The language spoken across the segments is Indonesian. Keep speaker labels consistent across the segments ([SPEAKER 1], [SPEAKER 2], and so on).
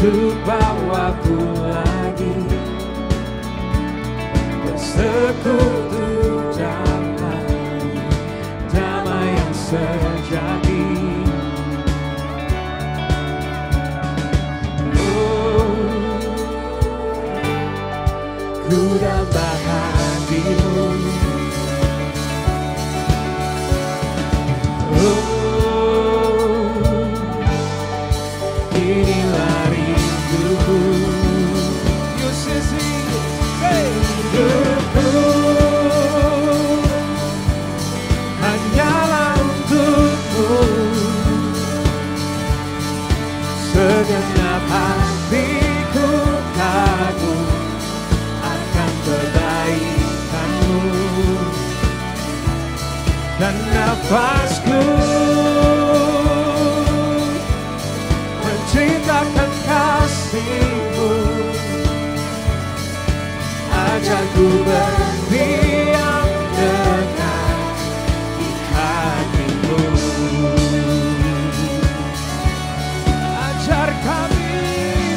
[SPEAKER 1] Untuk bawaku lagi bersekutu damai yang sejati. Ku dambah hatimu. Inilah rinduku. Hidupku hanyalah untukmu. Segenap hatiku kagum akan kebaikanmu, dan nafasku menceritakan kasih-Mu. Ajarku berdiam dekat di hati-Mu. Ajar kami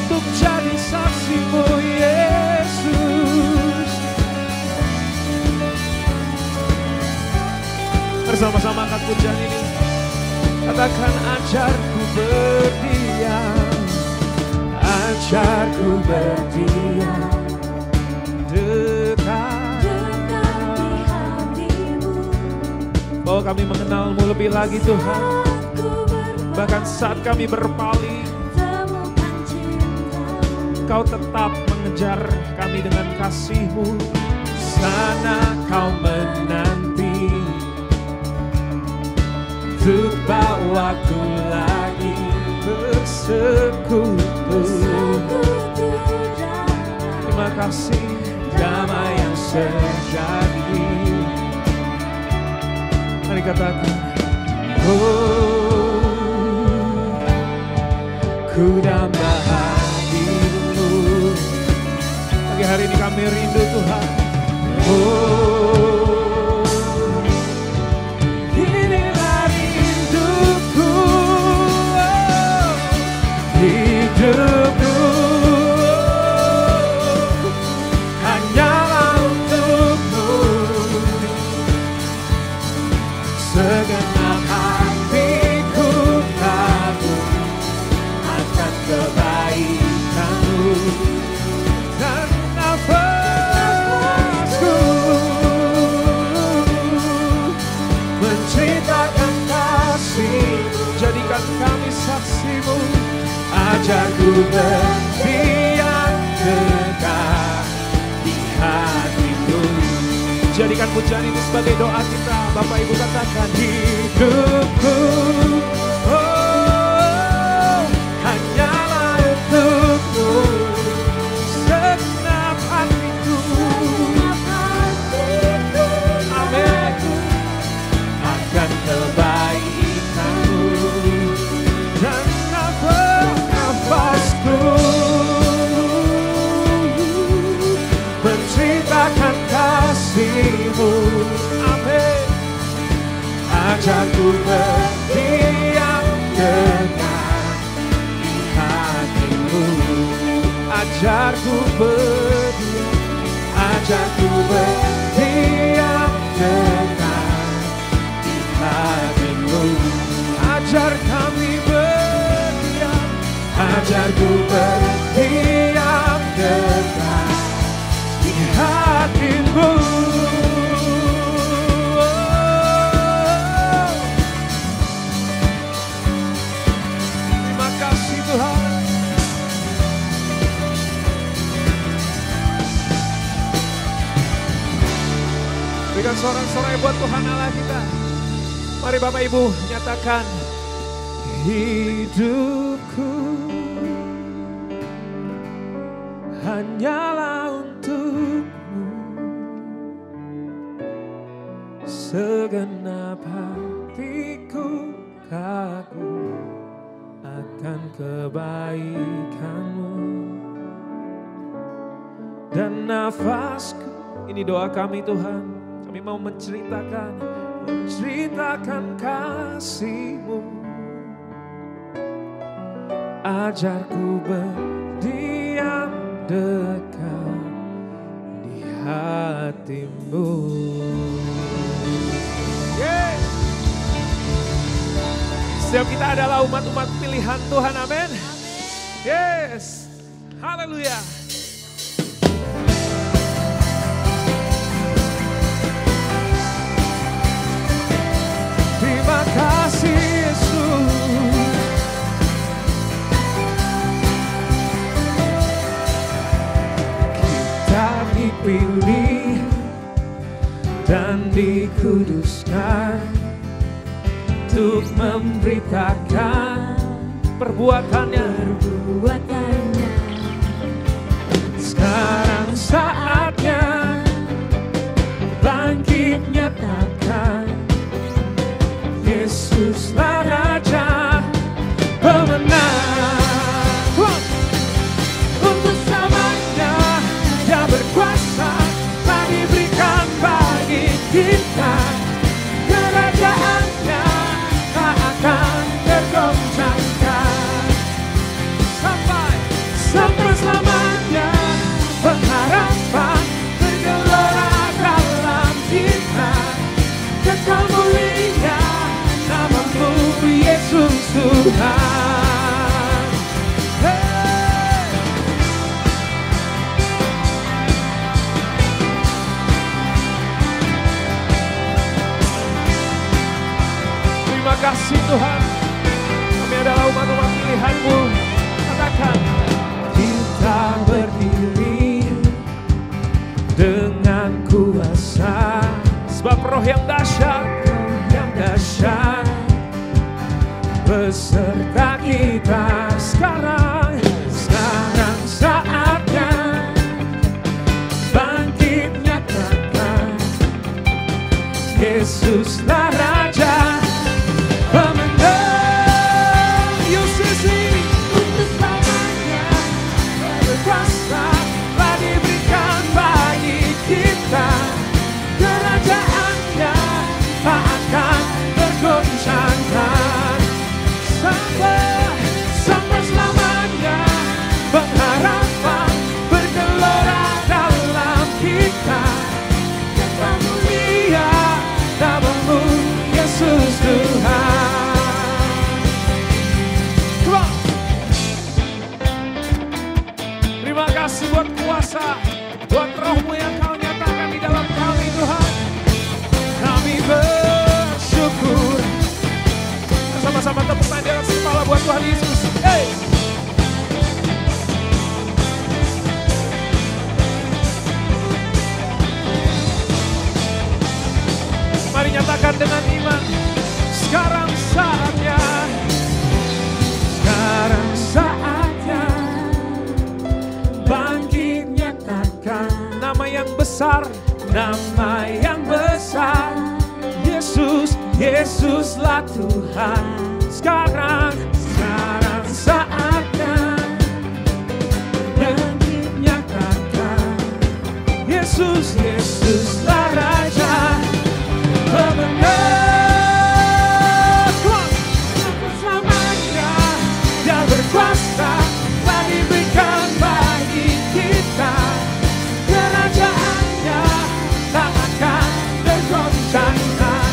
[SPEAKER 1] untuk jadi saksi-Mu, Yesus. Bersama-sama angkat pujian ini. Katakan, ajarku berdiam, ajarku berdiam dekat
[SPEAKER 2] di hatimu.
[SPEAKER 1] bahwa kami mengenal-Mu lebih lagi Tuhan. Bahkan saat kami berpaling, Kau tetap mengejar kami dengan kasih-Mu. Sana Kau menanti untuk bawaku lagi bersekutu. Terima kasih, damai yang sejati. Mari katakan, ku dambah hatimu. Pagi hari ini kami rindu Tuhan. Inilah rinduku. Hidupku hanyalah untukmu. Segenap hatiku kagum akan kebaikanmu, dan nafasku menceritakan kasih-Mu. Jadikan kami saksi-Mu. Ajarku berdiam dekat di hati-Mu. Jadikan pujian ini sebagai doa kita. Bapak Ibu katakan, hidupku hanyalah untukmu. Segenap hatiku, amin, akan kebaikanmu, dan nafasku menceritakan kasih-Mu. Amin. Ajarku berdiam dekat di hati-Mu. Ajarku berdiam, ajarku berdiam dekat di hati-Mu. Ajar kami berdiam, ajarku berdiam dekat di hati-Mu. Terima kasih Tuhan. Berikan sorak-sorai buat Tuhan Allah kita. Mari Bapak Ibu nyatakan, hidupku hanyalah untukmu. Segenap hatiku kagum akan kebaikanmu, dan nafasku. Ini doa kami Tuhan. Kami mau menceritakan kasih-Mu. ajarku berdiam dekat di hatimu. Yeah. Setiap kita adalah umat-umat pilihan Tuhan, amin. Yes, haleluya. Terima kasih Yesus. Kita dipilih dan dikuduskan untuk memberitakan perbuatannya. Sekarang saatnya bangkit nyatakan Yesuslah Raja pemenang. Untuk selamanya Dia berkuasa, telah diberikan bagi kita. Kerajaannya tak akan tergoncangkan sampai selamanya. Pengharapan bergelora dalam kita. Kekal mulia namamu Yesus Tuhan. Hey. Terima kasih Tuhan, kami adalah umat-umat pilihan-Mu. Katakan, kita berdiri dengan kuasa, sebab roh yang dahsyat beserta kita sekarang. Sekarang saatnya bangkit nyatakan Yesuslah Raja pemenang. Yesus untuk selamanya berkuasa, telah diberikan bagi kita. Kerajaannya tak akan tergoncangkan sampai selamanya. Pengharapan bergelora dalam kita. Kekal mulia namamu Yesus Tuhan. Terima kasih buat kuasa, buat roh-Mu yang Kau nyatakan di dalam kami Tuhan. Kami bersyukur. Sama-sama tepuk tangan di atas kepala buat Tuhan Yesus. Hey. Mari nyatakan dengan iman. Sekarang saatnya bangkit nyatakan nama yang besar, nama yang besar. Yesuslah Tuhan. Sekarang saatnya bangkit nyatakan Yesuslah Raja pemenang. Selamanya Dia berkuasa, telah diberikan bagi kita. Kerajaannya tak akan tergoncangkan.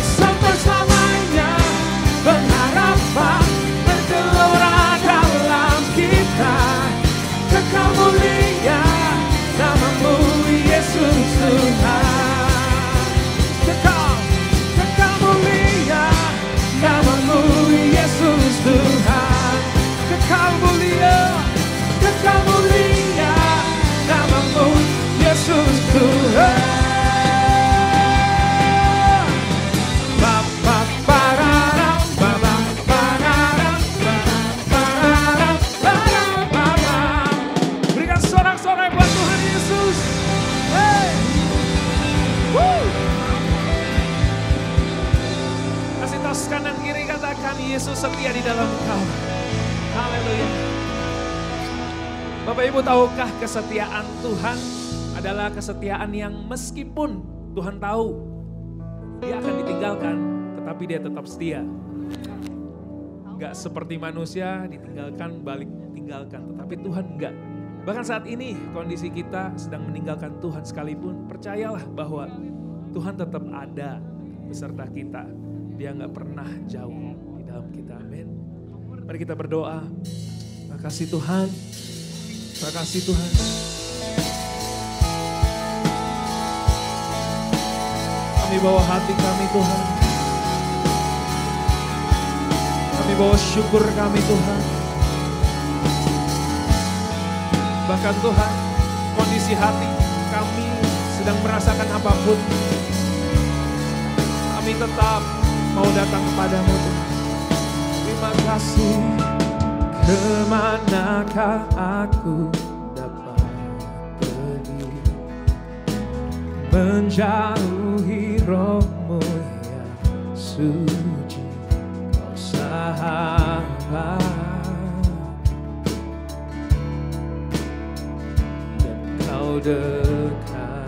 [SPEAKER 1] Sampai selamanya pengharapan bergelora dalam kita. Kekal mulia namamu Yesus Tuhan. Kekal mulia namamu Yesus Tuhan. Kekal mulia namamu Yesus Tuhan. Berikan sorak-sorai buat Tuhan Yesus. Hey. Woo. Kasih tos kanan kiri, katakan Yesus setia di dalam engkau. Haleluya. Bapak Ibu, tahukah kesetiaan Tuhan adalah kesetiaan yang meskipun Tuhan tahu Dia akan ditinggalkan, tetapi Dia tetap setia. Gak seperti manusia ditinggalkan balik tinggalkan, tetapi Tuhan enggak. Bahkan saat ini kondisi kita sedang meninggalkan Tuhan sekalipun, percayalah bahwa Tuhan tetap ada beserta kita. Dia gak pernah jauh di dalam kita. Amin. Mari kita berdoa. Terima kasih Tuhan. Terima kasih Tuhan. Kami bawa hati kami Tuhan. Kami bawa syukur kami Tuhan. Bahkan Tuhan, kondisi hati kami sedang merasakan apapun, kami tetap mau datang kepadamu Tuhan. Terima kasih. Kemanakah aku dapat pergi, menjauhi roh-Mu yang suci, Kau sahabat, dan Kau dekat.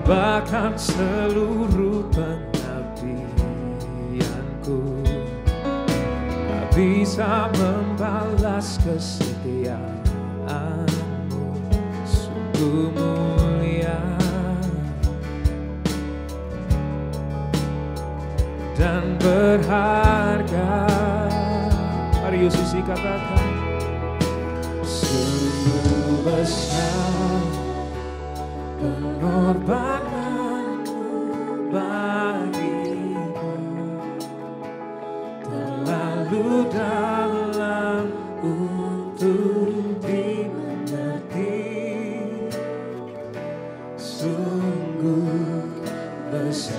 [SPEAKER 1] Bahkan seluruh pengabdianku tak bisa membalas kesetiaan-Mu, sungguh mulia dan berharga. Mari Yesus katakan, sungguh besar pengorbananmu bagiku, terlalu dalam untuk dimengerti, sungguh besar,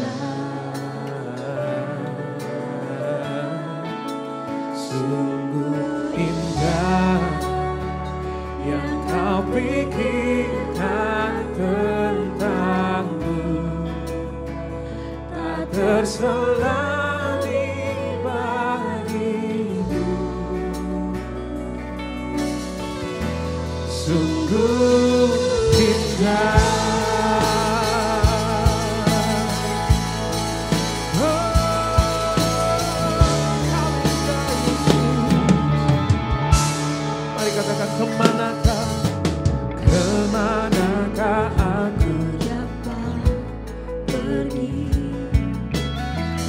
[SPEAKER 1] sungguh indah yang Kau pikirkan tentangku, tak terselang di bagiku, sungguh indah. Mari katakan, kemanakah, kemanakah aku
[SPEAKER 2] dapat pergi,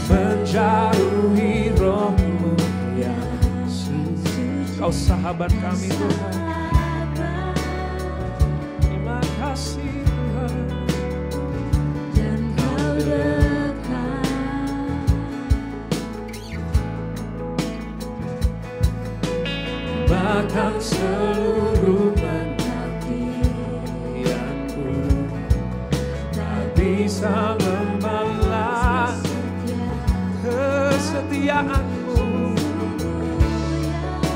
[SPEAKER 1] menjauhi roh-Mu yang suci. Kau sahabat kami Tuhan. Terima kasih Tuhan.
[SPEAKER 2] dan Kau dekat.
[SPEAKER 1] Bahkan seluruh pengabdianku tak bisa membalas kesetiaan-Mu,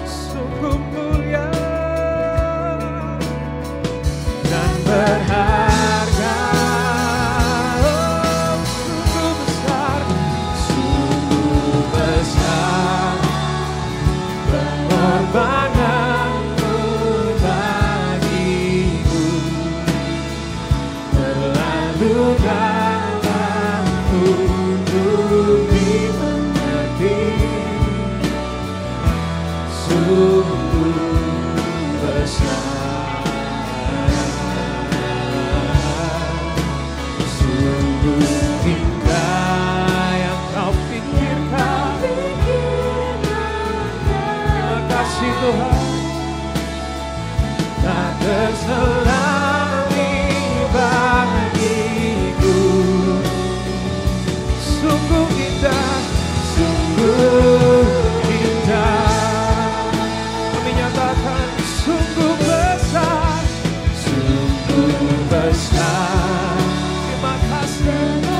[SPEAKER 1] sungguh mulia dan berharga. Oh, sungguh besar, sungguh besar pengorbananmu bagiku, terlalu dalam untuk dimengerti, sungguh besar, sungguh indah yang Kau pikirkan. Terima kasih Tuhan, tak terselang di bagiku, sungguh indah, sungguh indah. Kami nyatakan, sungguh besar, sungguh besar. Terima kasih.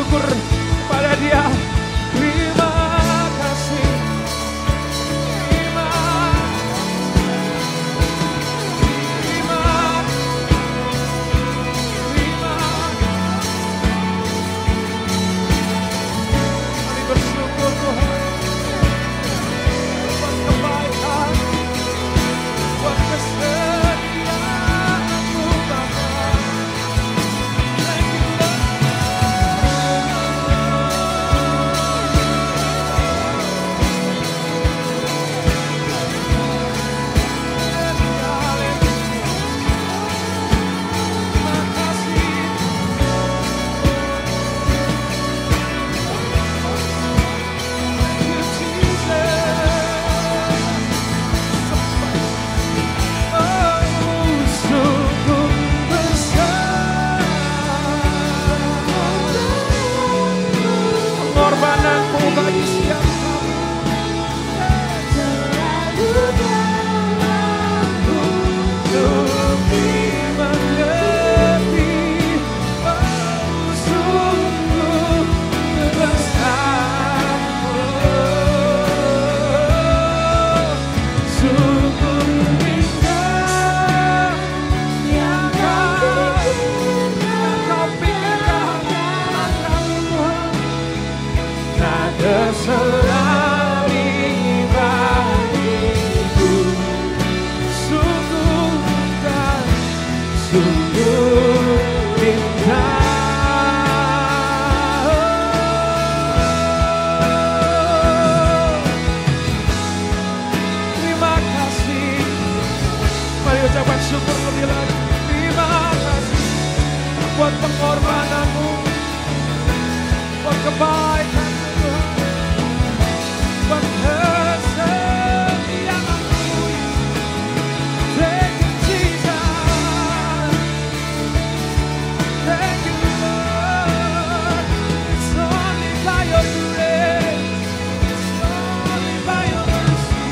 [SPEAKER 1] syukur kepada Dia. Terima kasih. Kami bersyukur Tuhan buat kebaikan, buat kesetiaan-Mu Bapa. Thank you Lord. Terima kasih. Thank you Jesus. Oh, sungguh besar pengorbananmu bagi setiap kami. Untuk dimengerti, oh, sungguh besar, sungguh indah yang Kau pikirkan akan kami Tuhan. Nada selami bagiku, sungguh indah, sungguh indah. Terima kasih. Mari ucapkan syukur lebih lagi. Terima kasih buat pengorbanan-Mu, buat kebaikan Tuhan, buat kesetiaan-Mu. Thank you Jesus. Thank you Lord. It's only by your grace. It's only by your mercy.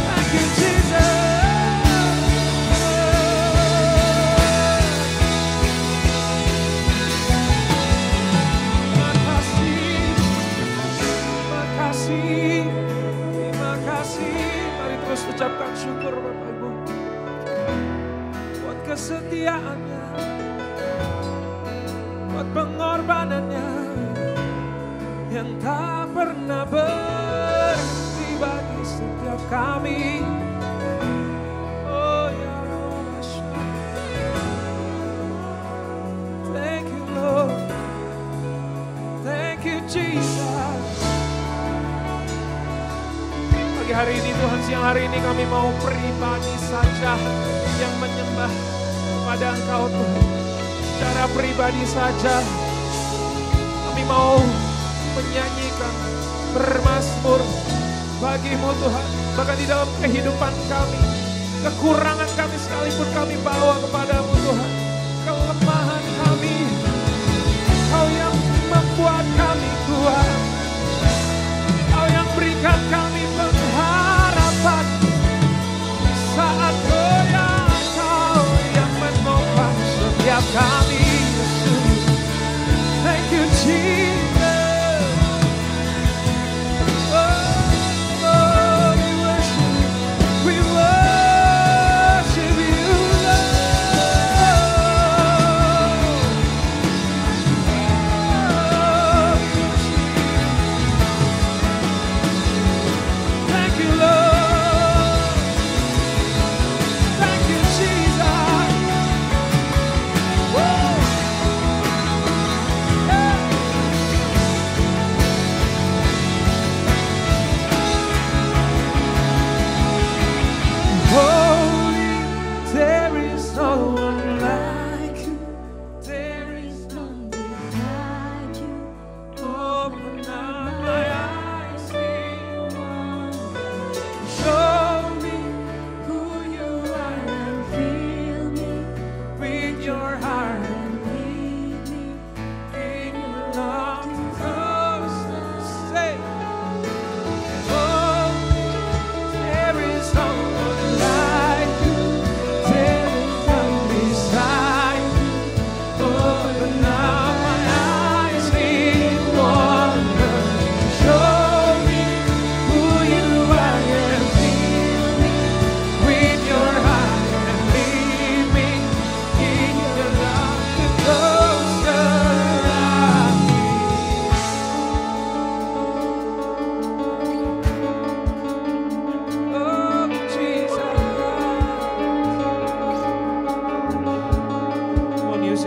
[SPEAKER 1] Thank you Jesus. Terima kasih, terima kasih, terima kasih. Mari terus ucapkan syukur Bapak Ibu buat kesetiaannya, buat pengorbanannya yang tak pernah berhenti bagi setiap kami. Oh ya Allah, thank you Lord. Thank you Jesus. Pagi hari ini Tuhan, siang hari ini kami mau pribadi saja yang menyembah kepada Engkau Tuhan. Secara pribadi saja kami mau menyanyikan, bermazmur bagi-Mu Tuhan. Bahkan di dalam kehidupan kami, kekurangan kami sekalipun kami bawa kepada-Mu Tuhan. Kelemahan kami, Kau yang membuat kami kuat. Kau yang berikan kami pengharapan saat goyah. Kau yang menopang setiap kami Yesus. Thank you Jesus. Oh, we worship you Lord. Thank you Lord. Thank you Jesus. Whoa.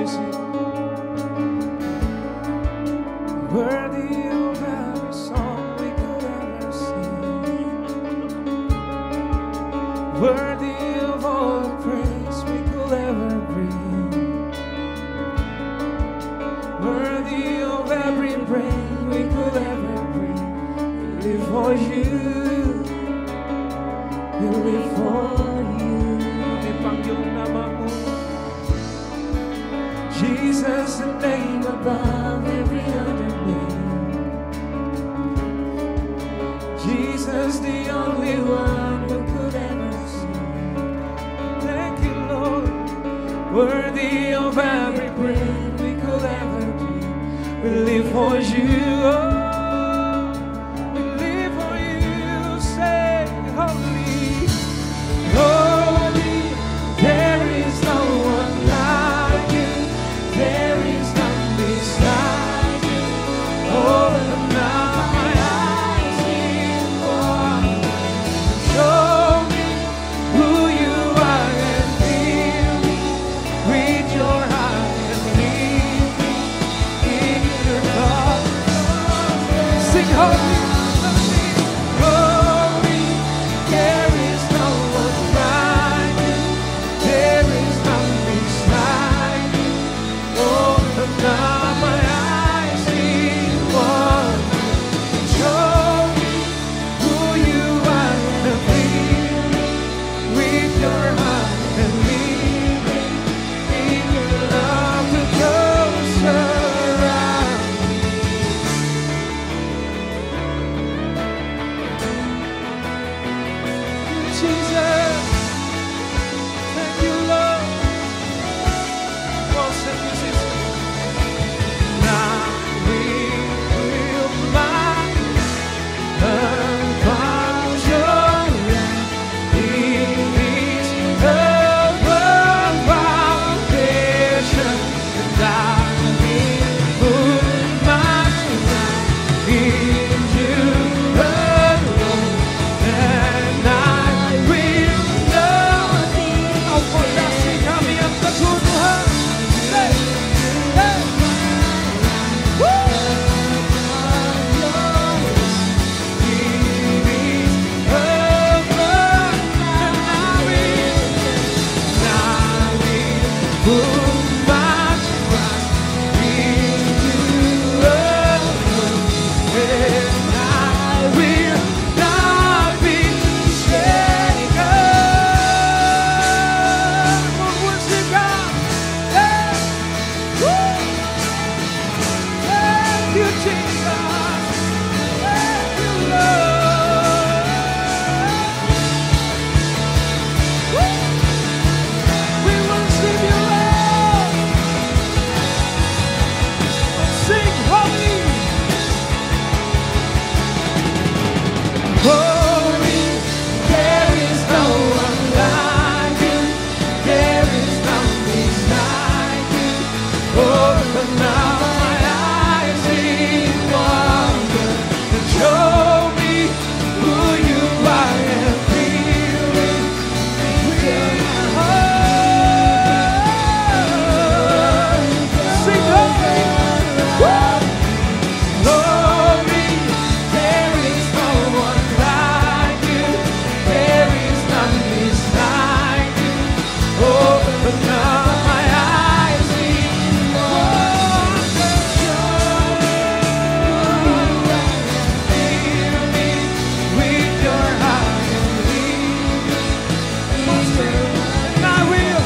[SPEAKER 1] musisi. Worthy of every song we could ever sing. Worthy of all the praise we could ever bring. Worthy of every breath we could ever breathe. We live for you. We live for you. Kami panggil namamu, Jesus, the name above every other name. Jesus, the only one who could ever see. Thank you, Lord. Worthy of every breath we could ever breathe. We live for you. Oh, we live for you. Say, holy, holy. There is no one like you. There is none beside you. Oh, now my eyes see one. Show me who you are and fill me with your heart and lead me in your love. Sing holy, holy. There is no one like you. There is none beside you. Oh, now my eyes see one. Show me who you are and fill me with your heart and lead me in your love to close around. Jesus, thank you, Lord. Oh, sing this is now we will upon your land. It is the foundation, and I will put my life in you alone, and I will not be. Oh, fondasi kami yang teguh Tuhan. Hey, hey. Woo! Holy, there is no one like you. There is none beside you. Open now my eyes in wonder and show me who you are and fill me with your heart. Sing holy, glory. There is no one like you. There is none beside you. Open up my eyes in wonder. Fill me with your heart and lead me. And I will.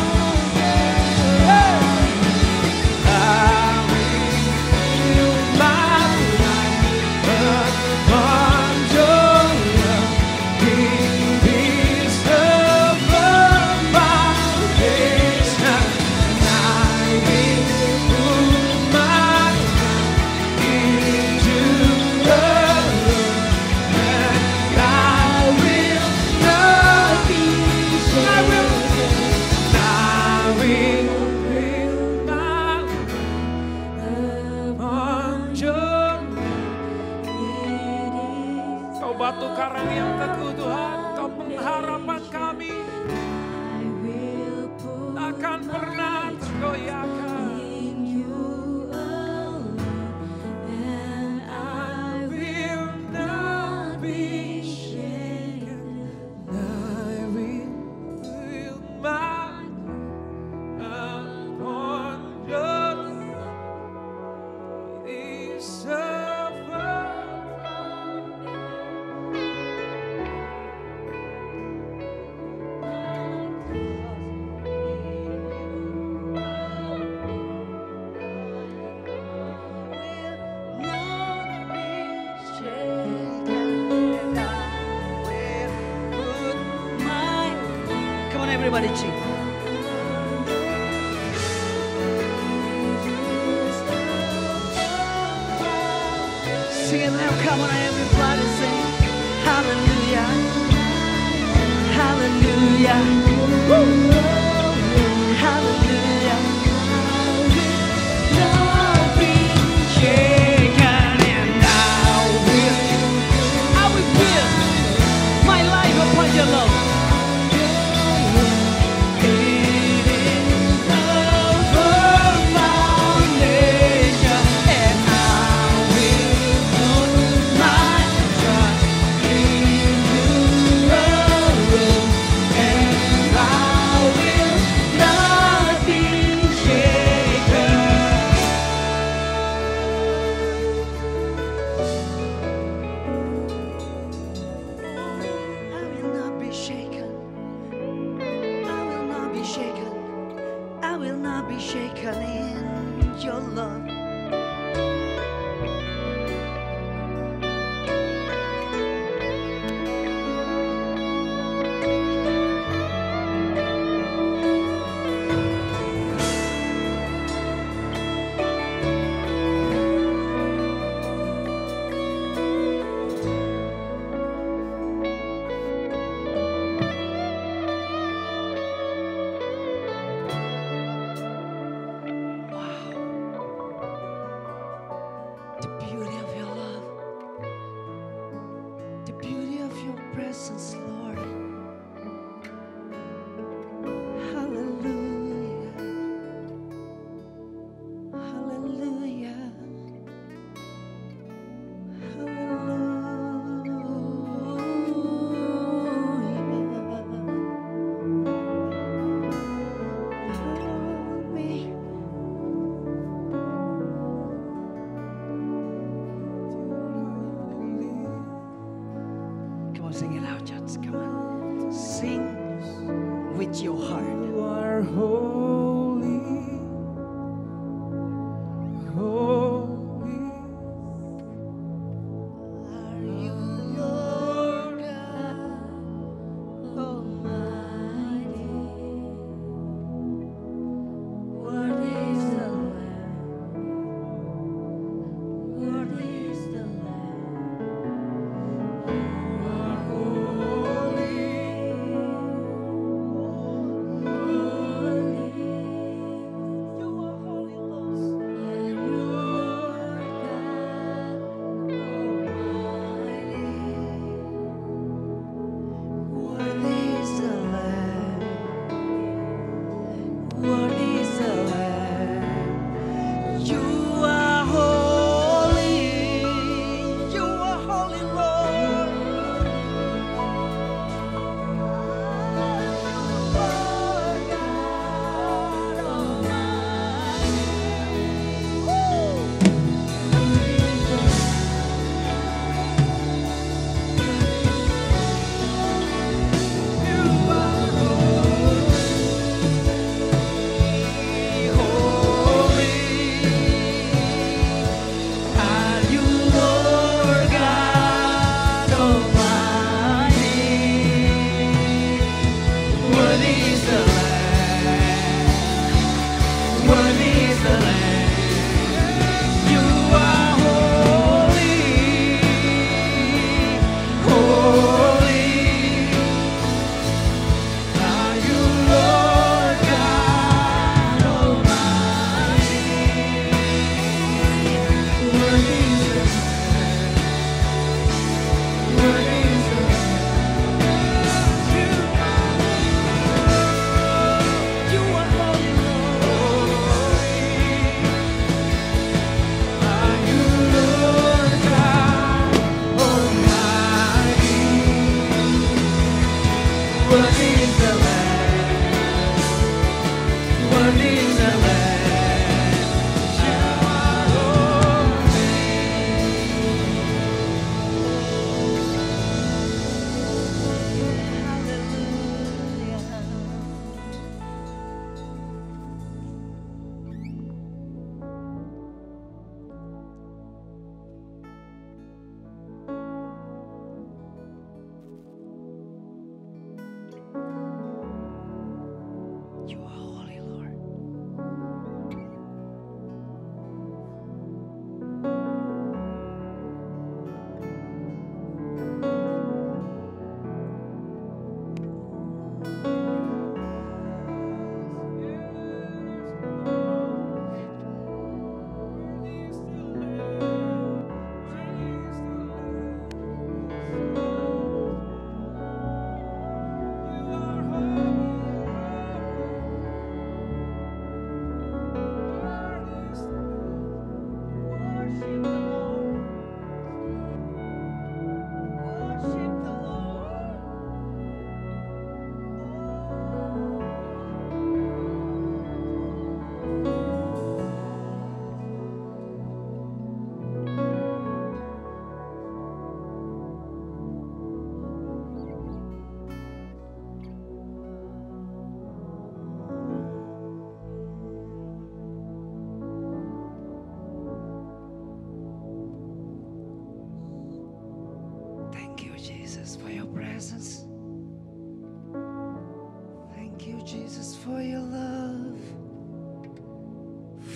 [SPEAKER 1] Hey. I will my life upon your love. It is the foundation, and I will put my life into love, and I will not be shaken. I will build my life upon your love. Kau batu karang yang teguh Tuhan, Kau pengharapan kami, takkan pernah tergoyahkan.
[SPEAKER 3] Everybody sing. Sing it now, come on, everybody sing. Hallelujah, hallelujah, woo. Hallelujah. Not be shaken, and I will build my life upon your love.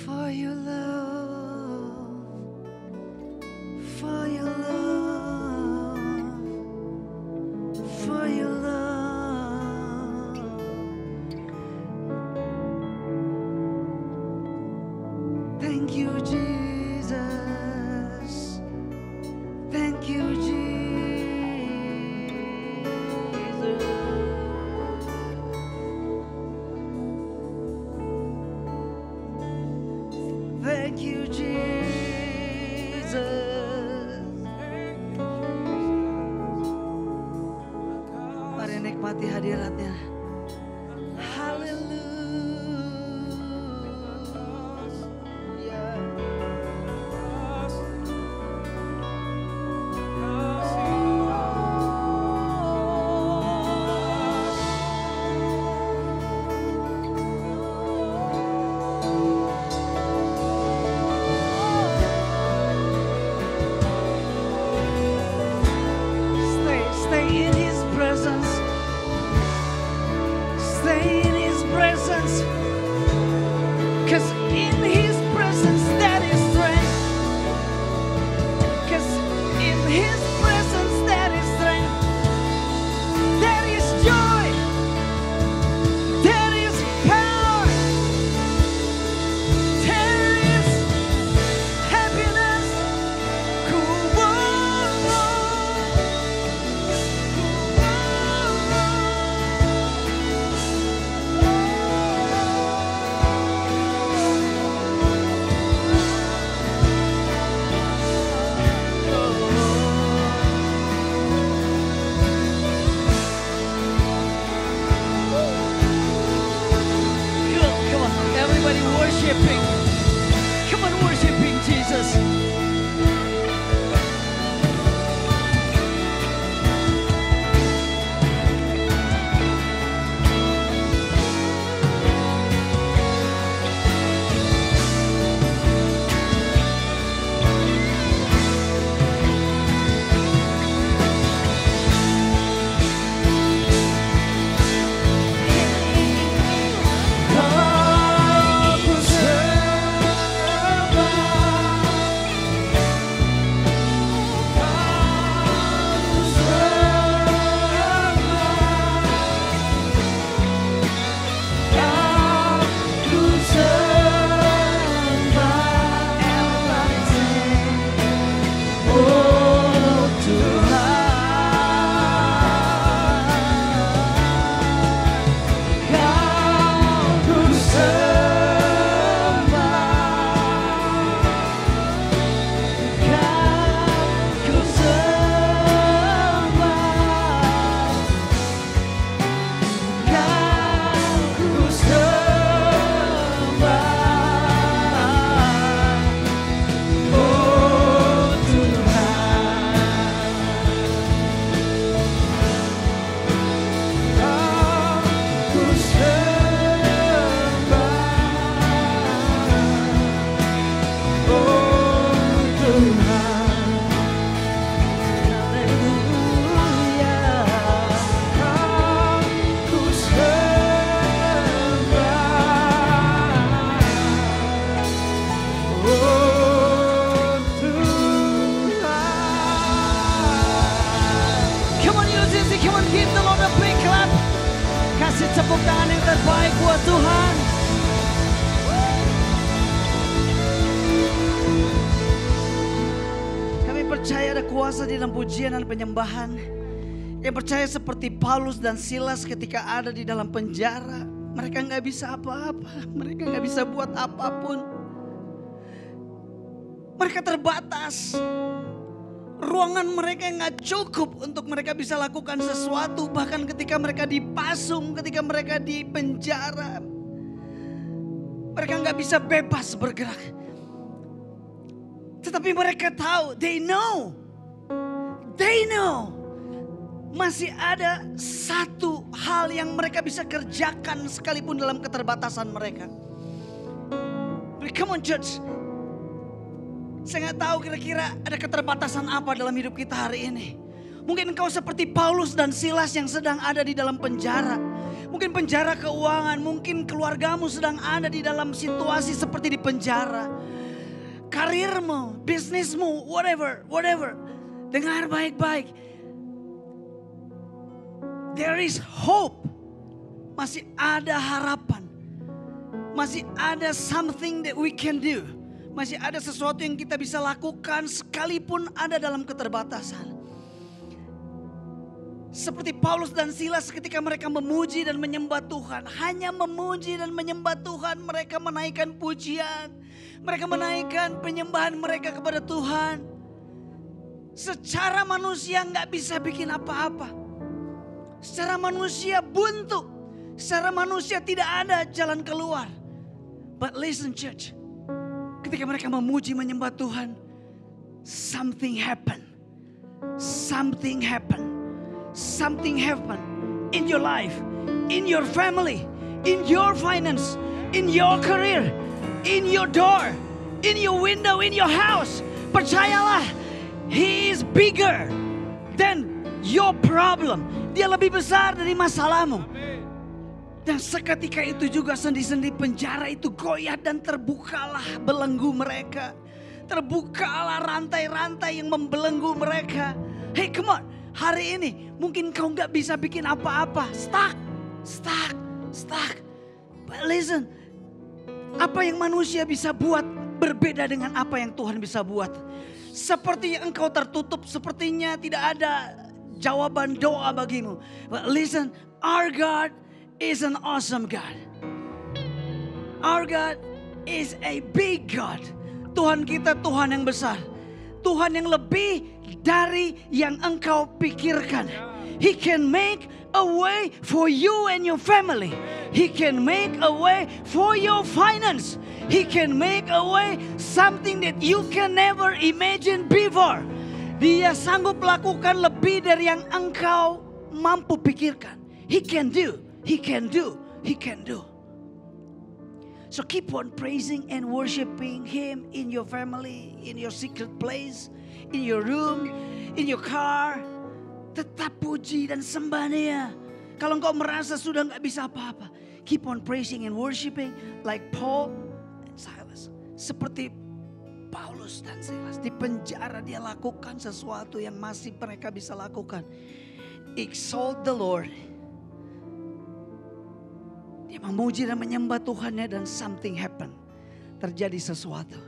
[SPEAKER 3] For your love, for your love, for your love. Thank you, Jesus. Thank you, Jesus. Thank you, Jesus. Mari nikmati hadiratnya. Haleluya. Stay in His presence. Stay in His presence. 'Cause in His presence there is strength. 'Cause in His presence there is strength. There is joy. There is power. There is happiness. Come on, everybody worshiping. Come on, worshiping Jesus. Aku tepuk tangan yang terbaik buat Tuhan. Kami percaya ada kuasa di dalam pujian dan penyembahan. Yang percaya seperti Paulus dan Silas ketika ada di dalam penjara. Mereka gak bisa apa-apa. Mereka gak bisa buat apapun. Mereka terbatas. Ruangan mereka gak cukup untuk mereka bisa lakukan sesuatu. Bahkan ketika mereka dipasung, ketika mereka di penjara. Mereka gak bisa bebas bergerak. Tetapi mereka tahu, they know. Masih ada satu hal yang mereka bisa kerjakan sekalipun dalam keterbatasan mereka. Come on church. Saya gak tahu kira-kira ada keterbatasan apa dalam hidup kita hari ini. Mungkin engkau seperti Paulus dan Silas yang sedang ada di dalam penjara. Mungkin penjara keuangan, mungkin keluargamu sedang ada di dalam situasi seperti di penjara. Karirmu, bisnismu, whatever. Dengar baik-baik. There is hope. Masih ada harapan. Masih ada something that we can do. Masih ada sesuatu yang kita bisa lakukan sekalipun ada dalam keterbatasan. Seperti Paulus dan Silas ketika mereka memuji dan menyembah Tuhan. Hanya memuji dan menyembah Tuhan, mereka menaikkan pujian. Mereka menaikkan penyembahan mereka kepada Tuhan. Secara manusia gak bisa bikin apa-apa. Secara manusia buntu. Secara manusia tidak ada jalan keluar. But listen church. Ketika mereka memuji menyembah Tuhan, something happen. Something happen. Something happen in your life, in your family, in your finance, in your career, in your door, in your window, in your house. Percayalah, He is bigger than your problem. Dia lebih besar dari masalahmu. Dan seketika itu juga sendi-sendi penjara itu goyah dan terbukalah belenggu mereka. Terbukalah rantai-rantai yang membelenggu mereka. Hey, come on. Hari ini mungkin kau gak bisa bikin apa-apa. Stuck. But listen. Apa yang manusia bisa buat berbeda dengan apa yang Tuhan bisa buat. Seperti engkau tertutup, sepertinya tidak ada jawaban doa bagimu. But listen, our God is an awesome God. Our God is a big God. Tuhan kita Tuhan yang besar. Tuhan yang lebih dari yang engkau pikirkan. He can make a way for you and your family. He can make a way for your finance. He can make a way something that you can never imagine before. Dia sanggup melakukan lebih dari yang engkau mampu pikirkan. He can do. So keep on praising and worshiping Him in your family, in your secret place, in your room, in your car. Tetap puji dan sembah Dia. Kalau engkau merasa sudah gak bisa apa-apa, keep on praising and worshiping like Paul and Silas. Seperti Paulus dan Silas di penjara, dia lakukan sesuatu yang masih mereka bisa lakukan. Exalt the Lord. Dia memuji dan menyembah Tuhannya dan something happen. Terjadi sesuatu.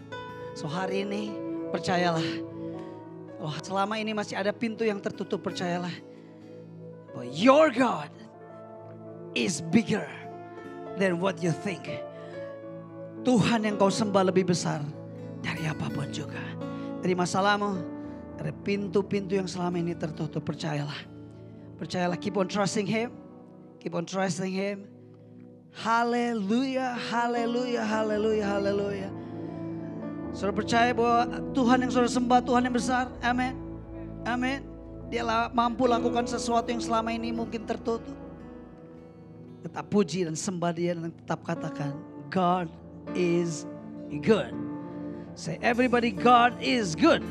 [SPEAKER 3] So hari ini percayalah. Kalau selama ini masih ada pintu yang tertutup, percayalah. But your God is bigger than what you think. Tuhan yang kau sembah lebih besar dari apapun juga. Dari masalahmu, dari pintu-pintu yang selama ini tertutup, percayalah. Percayalah, keep on trusting Him. Keep on trusting Him. Haleluya, haleluya, haleluya, haleluya. Saudara percaya bahwa Tuhan yang saudara sembah Tuhan yang besar. Amin. Amin. Dia mampu lakukan sesuatu yang selama ini mungkin tertutup. Tetap puji dan sembah Dia dan tetap katakan, God is good. Say everybody, God is good.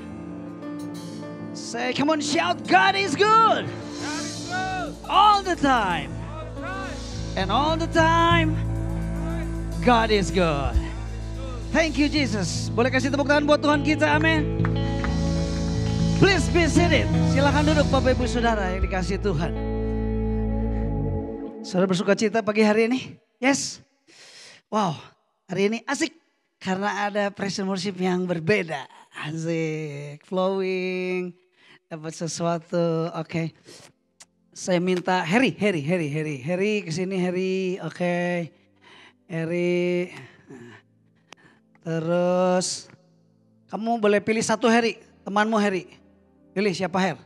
[SPEAKER 3] Say, come on, shout, God is good.
[SPEAKER 1] God is good.
[SPEAKER 3] All the time. And all the time, God is good. Thank you Jesus. Boleh kasih tepuk tangan buat Tuhan kita, amin. Please be seated. Silakan duduk Bapak Ibu Saudara yang dikasihi Tuhan. Saudara bersuka cita pagi hari ini? Yes. Wow, hari ini asik. Karena ada praise and worship yang berbeda. Asik, flowing, dapat sesuatu, oke. Saya minta Harry kesini Harry, oke. Harry, terus kamu boleh pilih satu Harry, temanmu Harry. Pilih siapa Her?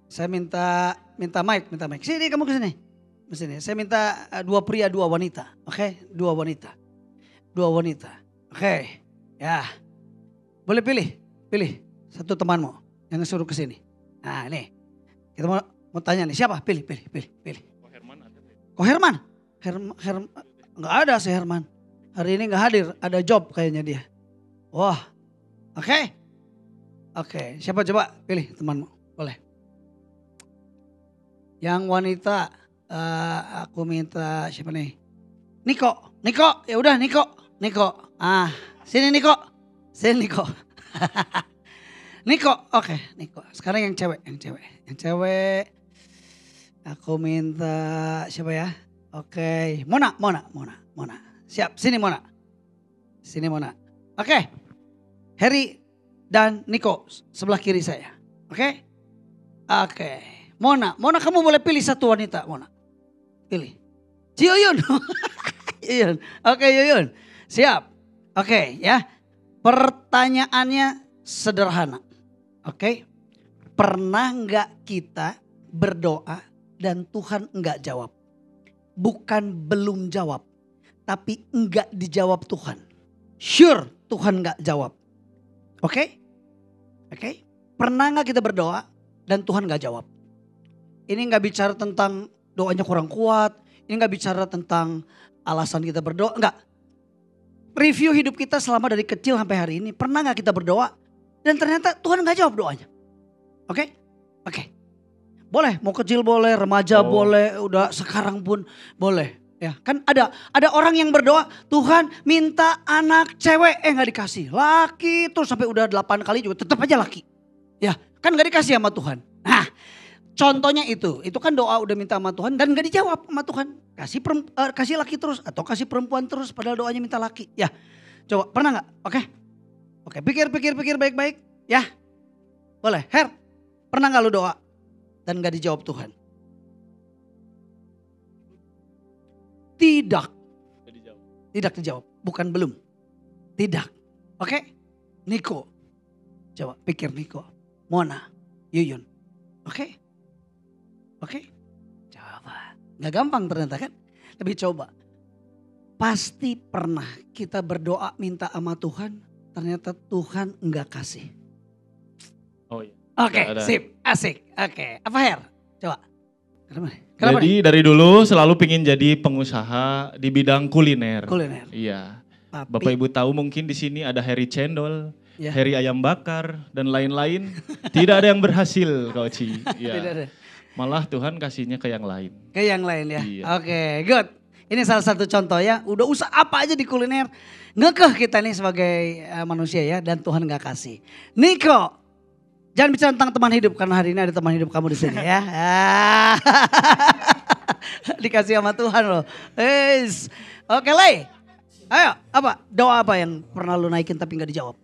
[SPEAKER 3] Saya minta Mike. Sini kamu kesini. Saya minta 2 pria 2 wanita, oke? 2 wanita. Oke, ya. Boleh pilih satu temanmu yang suruh kesini. Nah nih, kita mau tanya nih, siapa? Pilih. Kok Herman? Herman, nggak ada si Herman. Hari ini nggak hadir, ada job kayaknya dia. Wah, oke. Siapa coba pilih temanmu, boleh. Yang wanita, Aku minta siapa nih? Niko, ya udah Niko. Sini Niko. Niko, oke, Niko. Sekarang yang cewek. Aku minta siapa ya? Oke, Mona. Siap, sini Mona. Oke, Heri dan Niko sebelah kiri saya. Oke. Mona kamu boleh pilih satu wanita, Mona. Pilih. Yuyun. Oke, Yuyun. Siap. Oke, ya. Pertanyaannya sederhana. Oke. Pernah nggak kita berdoa dan Tuhan nggak jawab? Bukan belum jawab, tapi nggak dijawab Tuhan. Sure, Tuhan nggak jawab. Oke? Pernah nggak kita berdoa dan Tuhan nggak jawab? Ini nggak bicara tentang doanya kurang kuat. Ini nggak bicara tentang alasan kita berdoa. Enggak. Review hidup kita selama dari kecil sampai hari ini. Pernah nggak kita berdoa dan ternyata Tuhan nggak jawab doanya? Oke. Boleh, mau kecil boleh, remaja boleh, udah sekarang pun boleh. Ya, kan ada orang yang berdoa, Tuhan minta anak cewek, nggak dikasih. Laki, terus sampai udah 8 kali juga tetap aja laki. Ya, kan nggak dikasih sama Tuhan. Nah, contohnya itu kan doa udah minta sama Tuhan dan nggak dijawab sama Tuhan. Kasih laki terus atau kasih perempuan terus padahal doanya minta laki. Ya, coba pernah nggak? Oke, pikir baik-baik. Ya, boleh. Her, pernah nggak lu doa dan nggak dijawab Tuhan? Tidak dijawab, bukan belum. Tidak. Oke? Niko. Coba pikir Niko. Mona, Yuyun. Oke? Coba. Gak gampang ternyata kan? Tapi coba. Pasti pernah kita berdoa minta sama Tuhan, ternyata Tuhan enggak kasih.
[SPEAKER 1] Oh iya.
[SPEAKER 3] Oke, sip, asik. Oke, apa Her? Coba. Kenapa
[SPEAKER 1] jadi dari dulu selalu pingin jadi pengusaha di bidang kuliner. Iya.
[SPEAKER 3] Tapi,
[SPEAKER 1] Bapak Ibu tahu mungkin di sini ada Heri Cendol,
[SPEAKER 3] ya.
[SPEAKER 1] Heri Ayam Bakar dan lain-lain. Tidak ada yang berhasil, Coach. Ya.
[SPEAKER 3] Tidak ada.
[SPEAKER 1] Malah Tuhan kasihnya ke yang lain.
[SPEAKER 3] Ke yang lain ya.
[SPEAKER 1] Iya.
[SPEAKER 3] Oke, good. Ini salah satu contoh ya. Udah usaha apa aja di kuliner. Ngekeh kita nih sebagai manusia ya. Dan Tuhan gak kasih. Niko. Jangan bicara tentang teman hidup. Karena hari ini ada teman hidup kamu di sini ya. Dikasih sama Tuhan loh. Oke, Lay. Ayo, apa? Doa apa yang pernah lu naikin tapi gak dijawab?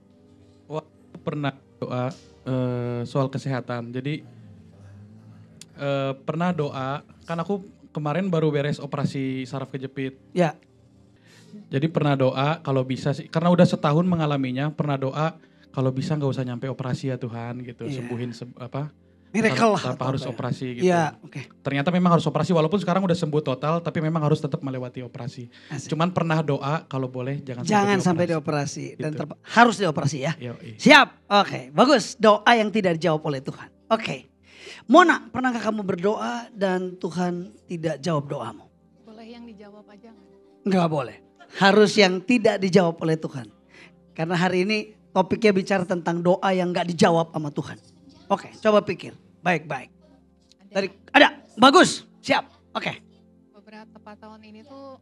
[SPEAKER 4] Wah, pernah doa soal kesehatan. Jadi pernah doa, kan aku kemarin baru beres operasi saraf kejepit.
[SPEAKER 3] Ya.
[SPEAKER 4] Jadi pernah doa kalau bisa sih, karena udah setahun mengalaminya, pernah doa kalau bisa nggak usah nyampe operasi ya Tuhan gitu, sembuhin
[SPEAKER 3] miracle
[SPEAKER 4] tanpa harus operasi gitu.
[SPEAKER 3] Iya, oke.
[SPEAKER 4] Ternyata memang harus operasi walaupun sekarang udah sembuh total, tapi memang harus tetap melewati operasi.
[SPEAKER 3] Asik.
[SPEAKER 4] Cuman pernah doa kalau boleh jangan
[SPEAKER 3] sampai dioperasi dan
[SPEAKER 4] Gitu.
[SPEAKER 3] harus dioperasi ya.
[SPEAKER 4] Yoi.
[SPEAKER 3] Siap, oke, bagus. Doa yang tidak dijawab oleh Tuhan. Oke, Mona, pernahkah kamu berdoa dan Tuhan tidak jawab doamu?
[SPEAKER 2] Boleh yang dijawab aja nggak?
[SPEAKER 3] Enggak boleh, harus yang tidak dijawab oleh Tuhan. Karena hari ini topiknya bicara tentang doa yang gak dijawab sama Tuhan. Oke, coba pikir, baik-baik. Ada, bagus, siap, oke.
[SPEAKER 2] Beberapa tahun ini tuh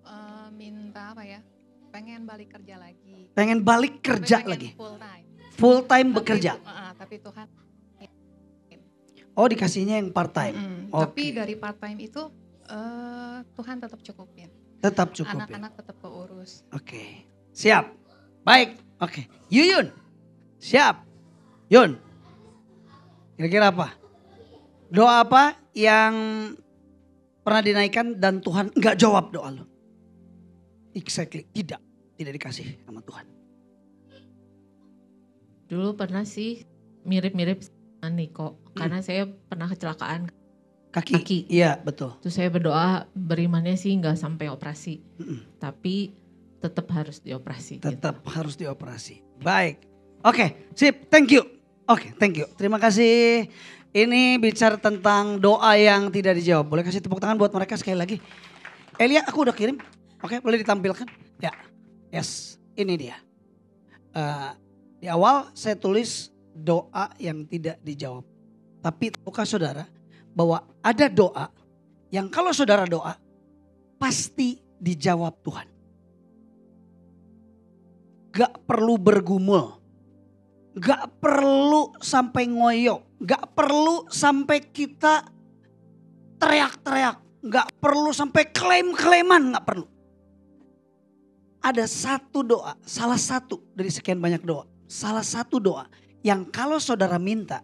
[SPEAKER 2] minta apa ya? Pengen balik kerja lagi.
[SPEAKER 3] Pengen balik kerja
[SPEAKER 2] Pengen
[SPEAKER 3] lagi?
[SPEAKER 2] Full time.
[SPEAKER 3] Full time bekerja?
[SPEAKER 2] Tapi Tuhan.
[SPEAKER 3] Oh, dikasihnya yang part time?
[SPEAKER 2] Tapi dari part time itu Tuhan tetap cukupin.
[SPEAKER 3] Tetap cukup.
[SPEAKER 2] Anak-anak tetap keurus.
[SPEAKER 3] Oke, siap. Baik, oke. Yuyun, siap. Yun, kira-kira apa? Doa apa yang pernah dinaikkan dan Tuhan enggak jawab doa lo? Exactly, tidak dikasih sama Tuhan.
[SPEAKER 5] Dulu pernah sih mirip-mirip sama Niko. Karena saya pernah kecelakaan kaki.
[SPEAKER 3] Iya, betul.
[SPEAKER 5] Terus saya berdoa berimannya sih nggak sampai operasi. Tapi tetap harus dioperasi.
[SPEAKER 3] Tetap harus dioperasi. Baik. Oke, sip. Thank you. Oke, thank you. Terima kasih. Ini bicara tentang doa yang tidak dijawab. Boleh kasih tepuk tangan buat mereka sekali lagi. Elia, aku udah kirim. Oke, boleh ditampilkan? Ya. Yes, ini dia. Di awal saya tulis doa yang tidak dijawab. Tapi tahukah saudara bahwa ada doa yang kalau saudara doa pasti dijawab Tuhan. Gak perlu bergumul, gak perlu sampai ngoyo, gak perlu sampai kita teriak-teriak, gak perlu sampai klaim-klaiman, gak perlu. Ada satu doa, salah satu dari sekian banyak doa, salah satu doa yang kalau saudara minta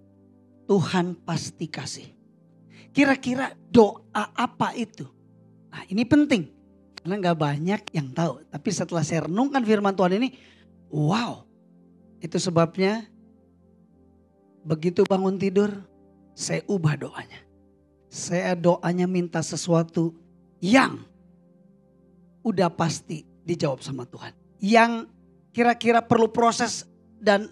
[SPEAKER 3] Tuhan pasti kasih. Kira-kira doa apa itu? Nah ini penting karena gak banyak yang tahu. Tapi setelah saya renungkan firman Tuhan ini, wow, itu sebabnya begitu bangun tidur saya ubah doanya. Saya doanya minta sesuatu yang udah pasti dijawab sama Tuhan. Yang kira-kira perlu proses dan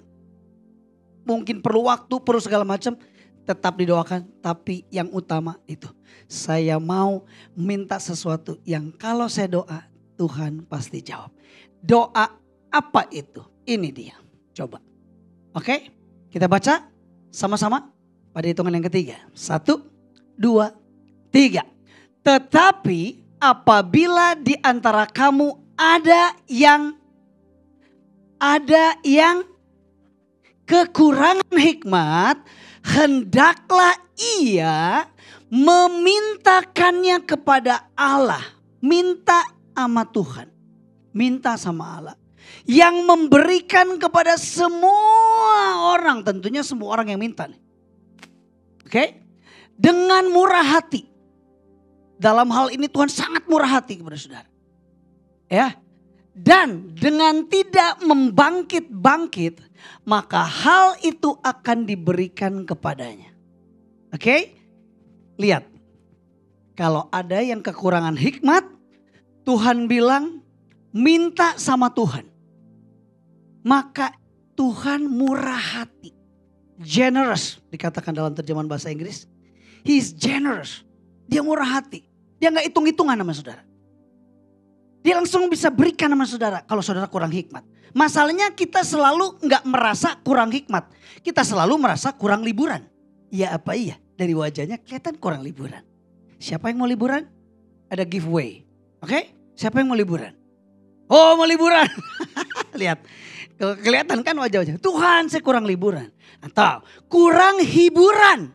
[SPEAKER 3] mungkin perlu waktu, perlu segala macam, tetap didoakan. Tapi yang utama itu, saya mau minta sesuatu yang kalau saya doa Tuhan pasti jawab. Doa apa itu? Ini dia. Coba. Oke, kita baca sama-sama pada hitungan yang ketiga. 1, 2, 3. Tetapi apabila di antara kamu ada yang kekurangan hikmat, hendaklah ia memintakannya kepada Allah. Minta sama Tuhan. Minta sama Allah. Yang memberikan kepada semua orang. Tentunya semua orang yang minta. Oke? Dengan murah hati. Dalam hal ini Tuhan sangat murah hati kepada saudara. Ya. Dan dengan tidak membangkit-bangkit, maka hal itu akan diberikan kepadanya. Oke? Lihat. Kalau ada yang kekurangan hikmat, Tuhan bilang minta sama Tuhan. Maka Tuhan murah hati. Generous dikatakan dalam terjemahan bahasa Inggris. He is generous. Dia murah hati. Dia gak hitung-hitungan sama saudara. Dia langsung bisa berikan sama saudara kalau saudara kurang hikmat. Masalahnya kita selalu gak merasa kurang hikmat. Kita selalu merasa kurang liburan. Ya apa iya? Dari wajahnya kelihatan kurang liburan. Siapa yang mau liburan? Ada giveaway. Oke? Siapa yang mau liburan? Oh mau liburan. Lihat. Kelihatan kan wajah-wajah. Tuhan saya kurang liburan. Atau kurang hiburan.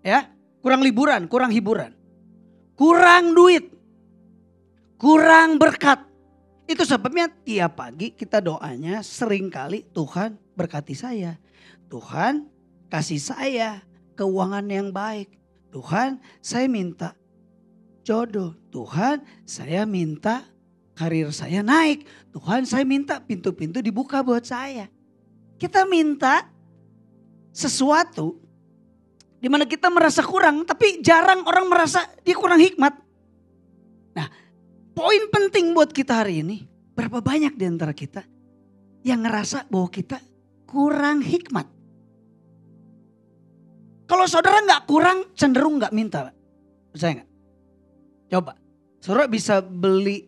[SPEAKER 3] Ya. Kurang liburan, kurang hiburan. Kurang duit. Kurang berkat. Itu sebabnya tiap pagi kita doanya seringkali Tuhan berkati saya. Tuhan kasih saya keuangan yang baik. Tuhan saya minta jodoh. Tuhan saya minta karir saya naik. Tuhan saya minta pintu-pintu dibuka buat saya. Kita minta sesuatu di mana kita merasa kurang, tapi jarang orang merasa dia kurang hikmat. Nah, poin penting buat kita hari ini, berapa banyak di antara kita yang ngerasa bahwa kita kurang hikmat. Kalau saudara gak kurang, cenderung gak minta. Percaya gak? Coba, saudara bisa beli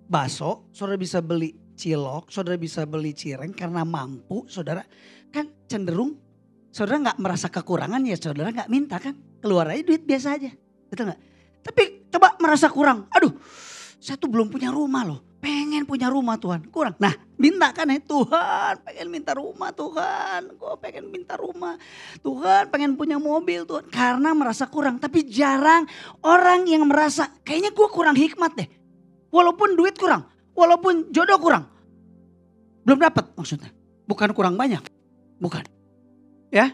[SPEAKER 3] bakso, saudara bisa beli cilok, saudara bisa beli cireng karena mampu, saudara kan cenderung saudara gak merasa kekurangan ya saudara gak minta kan. Keluar aja duit biasa aja. Betul gak? Tapi coba merasa kurang. Aduh saya tuh belum punya rumah loh. Pengen punya rumah Tuhan. Kurang. Nah minta kan ya Tuhan pengen minta rumah Tuhan. Gue pengen minta rumah. Tuhan pengen punya mobil Tuhan. Karena merasa kurang. Tapi jarang orang yang merasa kayaknya gue kurang hikmat deh. Walaupun duit kurang. Walaupun jodoh kurang. Belum dapat maksudnya. Bukan kurang banyak. Bukan. Ya,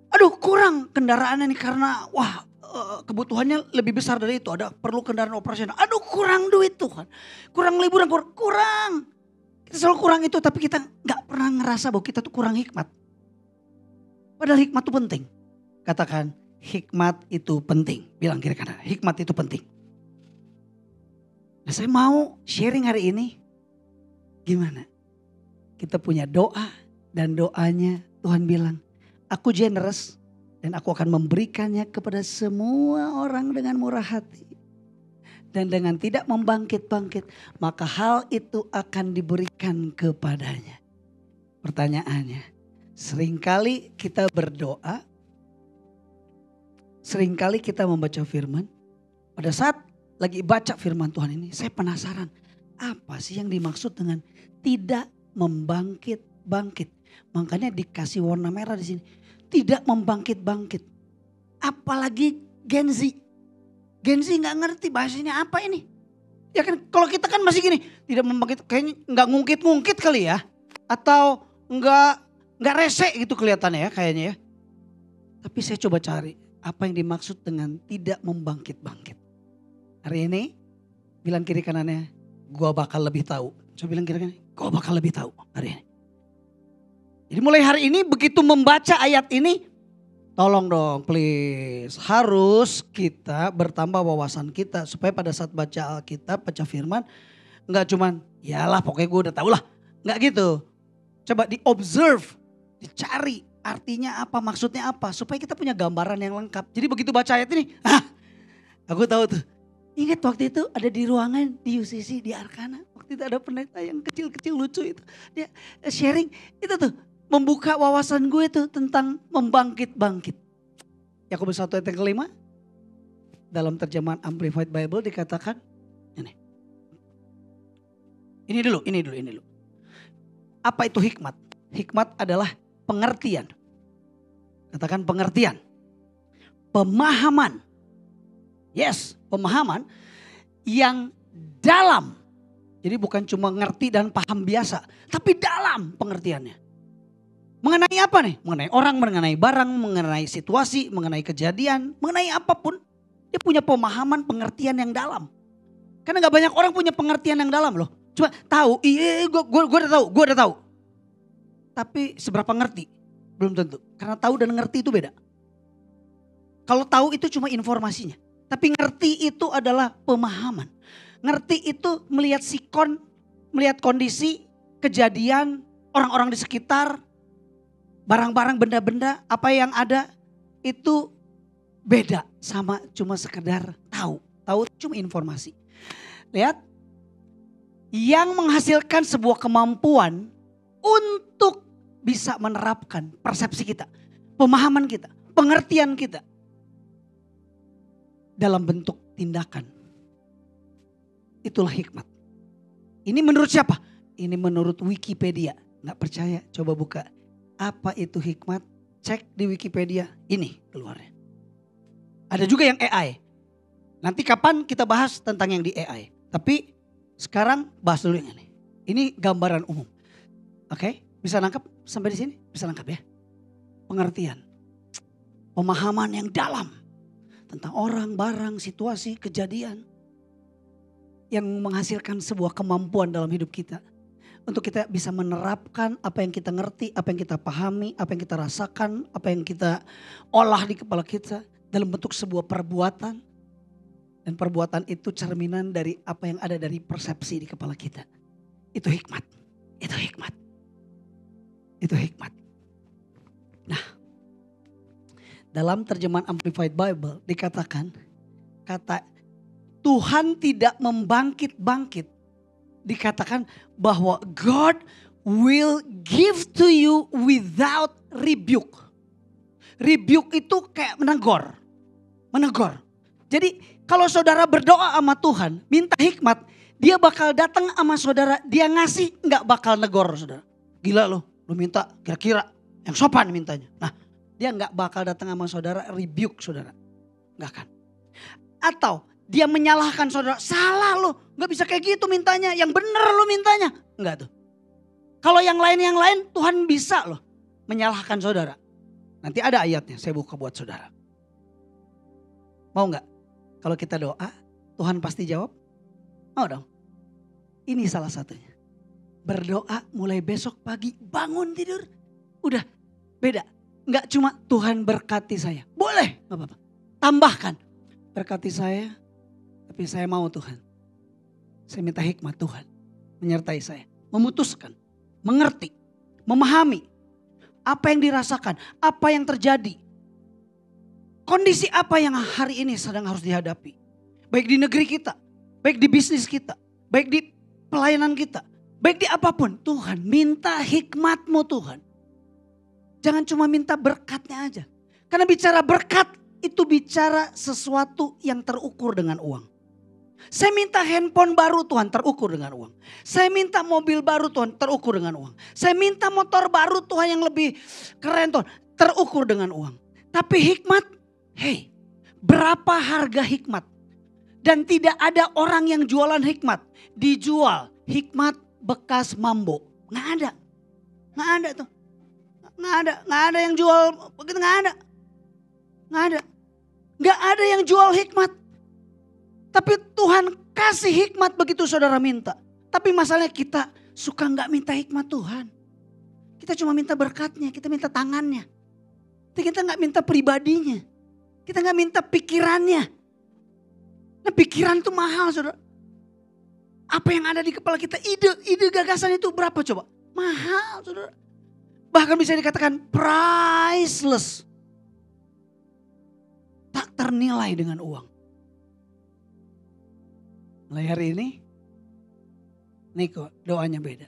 [SPEAKER 3] aduh kurang kendaraannya nih karena wah kebutuhannya lebih besar dari itu. Ada perlu kendaraan operasional. Aduh kurang duit Tuhan. Kurang liburan, kurang. Kita selalu kurang itu tapi kita gak pernah ngerasa bahwa kita tuh kurang hikmat. Padahal hikmat itu penting. Katakan hikmat itu penting. Bilang kiri kanan, hikmat itu penting. Nah saya mau sharing hari ini. Gimana? Kita punya doa dan doanya Tuhan bilang. Aku generous dan aku akan memberikannya kepada semua orang dengan murah hati. Dan dengan tidak membangkit-bangkit, maka hal itu akan diberikan kepadanya. Pertanyaannya, seringkali kita berdoa, seringkali kita membaca firman, Pada saat lagi baca firman Tuhan ini, saya penasaran. Apa sih yang dimaksud dengan tidak membangkit-bangkit? Makanya dikasih warna merah di sini. Tidak membangkit-bangkit. Apalagi Gen Z. Gen Z gak ngerti bahasanya apa ini. Ya kan kalau kita kan masih gini. Tidak membangkit, kayaknya gak ngungkit-ngungkit kali ya. Atau gak rese gitu kelihatannya ya kayaknya ya. Tapi saya coba cari apa yang dimaksud dengan tidak membangkit-bangkit. Hari ini bilang kiri kanannya, gua bakal lebih tahu. Coba bilang kiri kanannya, gua bakal lebih tahu hari ini. Jadi mulai hari ini begitu membaca ayat ini, tolong dong please. Harus kita bertambah wawasan kita. Supaya pada saat baca Alkitab, baca firman. Enggak cuman, yalah pokoknya gue udah tahu lah. Enggak gitu. Coba di-observe, dicari artinya apa, maksudnya apa. Supaya kita punya gambaran yang lengkap. Jadi begitu baca ayat ini, aku tahu tuh. Ingat waktu itu ada di ruangan di UCC, di Arkana. Waktu itu ada pendeta yang kecil-kecil lucu itu. Dia sharing, itu tuh. Membuka wawasan gue tuh tentang membangkit-bangkit. Yakobus 1 ayat yang kelima. Dalam terjemahan Amplified Bible dikatakan. Ini dulu. Apa itu hikmat? Hikmat adalah pengertian. Katakan pengertian. Pemahaman. Yes, pemahaman yang dalam. Jadi bukan cuma ngerti dan paham biasa. Tapi dalam pengertiannya. Mengenai apa nih? Mengenai orang, mengenai barang, mengenai situasi, mengenai kejadian, mengenai apapun. Dia punya pemahaman, pengertian yang dalam. Karena gak banyak orang punya pengertian yang dalam loh. Cuma tahu, gue udah tahu. Tapi seberapa ngerti? Belum tentu. Karena tahu dan ngerti itu beda. Kalau tahu itu cuma informasinya. Tapi ngerti itu adalah pemahaman. Ngerti itu melihat sikon, melihat kondisi, kejadian, orang-orang di sekitar, barang-barang, benda-benda, apa yang ada itu beda sama cuma sekedar tahu. Tahu cuma informasi. Lihat, yang menghasilkan sebuah kemampuan untuk bisa menerapkan persepsi kita, pemahaman kita, pengertian kita dalam bentuk tindakan. Itulah hikmat. Ini menurut siapa? Ini menurut Wikipedia. Nggak percaya? Coba buka. Apa itu hikmat? Cek di Wikipedia. Ini keluarnya. Ada juga yang AI. Nanti kapan kita bahas tentang yang di AI. Tapi sekarang bahas dulu yang ini. Ini gambaran umum. Oke? Bisa nangkap sampai di sini? Bisa nangkap ya? Pengertian. Pemahaman yang dalam. Tentang orang, barang, situasi, kejadian. Yang menghasilkan sebuah kemampuan dalam hidup kita. Untuk kita bisa menerapkan apa yang kita ngerti, apa yang kita pahami, apa yang kita rasakan, apa yang kita olah di kepala kita. Dalam bentuk sebuah perbuatan. Dan perbuatan itu cerminan dari apa yang ada dari persepsi di kepala kita. Itu hikmat. Itu hikmat. Itu hikmat. Nah, dalam terjemahan Amplified Bible dikatakan, kata Tuhan tidak membangkit-bangkit. Dikatakan bahwa God will give to you without rebuke. Rebuke itu kayak menegur. Menegur. Jadi kalau saudara berdoa sama Tuhan, minta hikmat, dia bakal datang sama saudara, dia ngasih gak bakal negor saudara. Gila lu minta kira-kira yang sopan mintanya. Nah, dia gak bakal datang sama saudara, rebuke saudara. Gak akan. Atau dia menyalahkan saudara, salah lo, gak bisa kayak gitu mintanya, yang bener lo mintanya. Enggak tuh. Kalau yang lain Tuhan bisa loh menyalahkan saudara. Nanti ada ayatnya, saya buka buat saudara. Mau gak? Kalau kita doa, Tuhan pasti jawab? Mau dong? Ini salah satunya. Berdoa mulai besok pagi, bangun tidur. Udah beda. Gak cuma Tuhan berkati saya. Boleh, gak apa-apa. Tambahkan, berkati saya. Tapi saya mau Tuhan. Saya minta hikmat Tuhan. Menyertai saya. Memutuskan. Mengerti. Memahami. Apa yang dirasakan. Apa yang terjadi. Kondisi apa yang hari ini sedang harus dihadapi. Baik di negeri kita. Baik di bisnis kita. Baik di pelayanan kita. Baik di apapun. Tuhan minta hikmat-Mu Tuhan. Jangan cuma minta berkatnya aja. Karena bicara berkat itu bicara sesuatu yang terukur dengan uang. Saya minta handphone baru Tuhan, terukur dengan uang. Saya minta mobil baru Tuhan, terukur dengan uang. Saya minta motor baru Tuhan yang lebih keren Tuhan, terukur dengan uang. Tapi hikmat, hey, berapa harga hikmat? Dan tidak ada orang yang jualan hikmat. Dijual hikmat bekas mambo. Nggak ada. Nggak ada tuh. Nggak ada yang jual begitu, nggak ada. Nggak ada yang jual hikmat. Tapi Tuhan kasih hikmat begitu saudara minta. Tapi masalahnya kita suka nggak minta hikmat Tuhan. Kita cuma minta berkatnya, kita minta tangannya. Kita nggak minta pribadinya. Kita nggak minta pikirannya. Nah pikiran itu mahal saudara. Apa yang ada di kepala kita, ide gagasan itu berapa coba? Mahal saudara. Bahkan bisa dikatakan priceless. Tak ternilai dengan uang. Mulai hari ini, Niko doanya beda.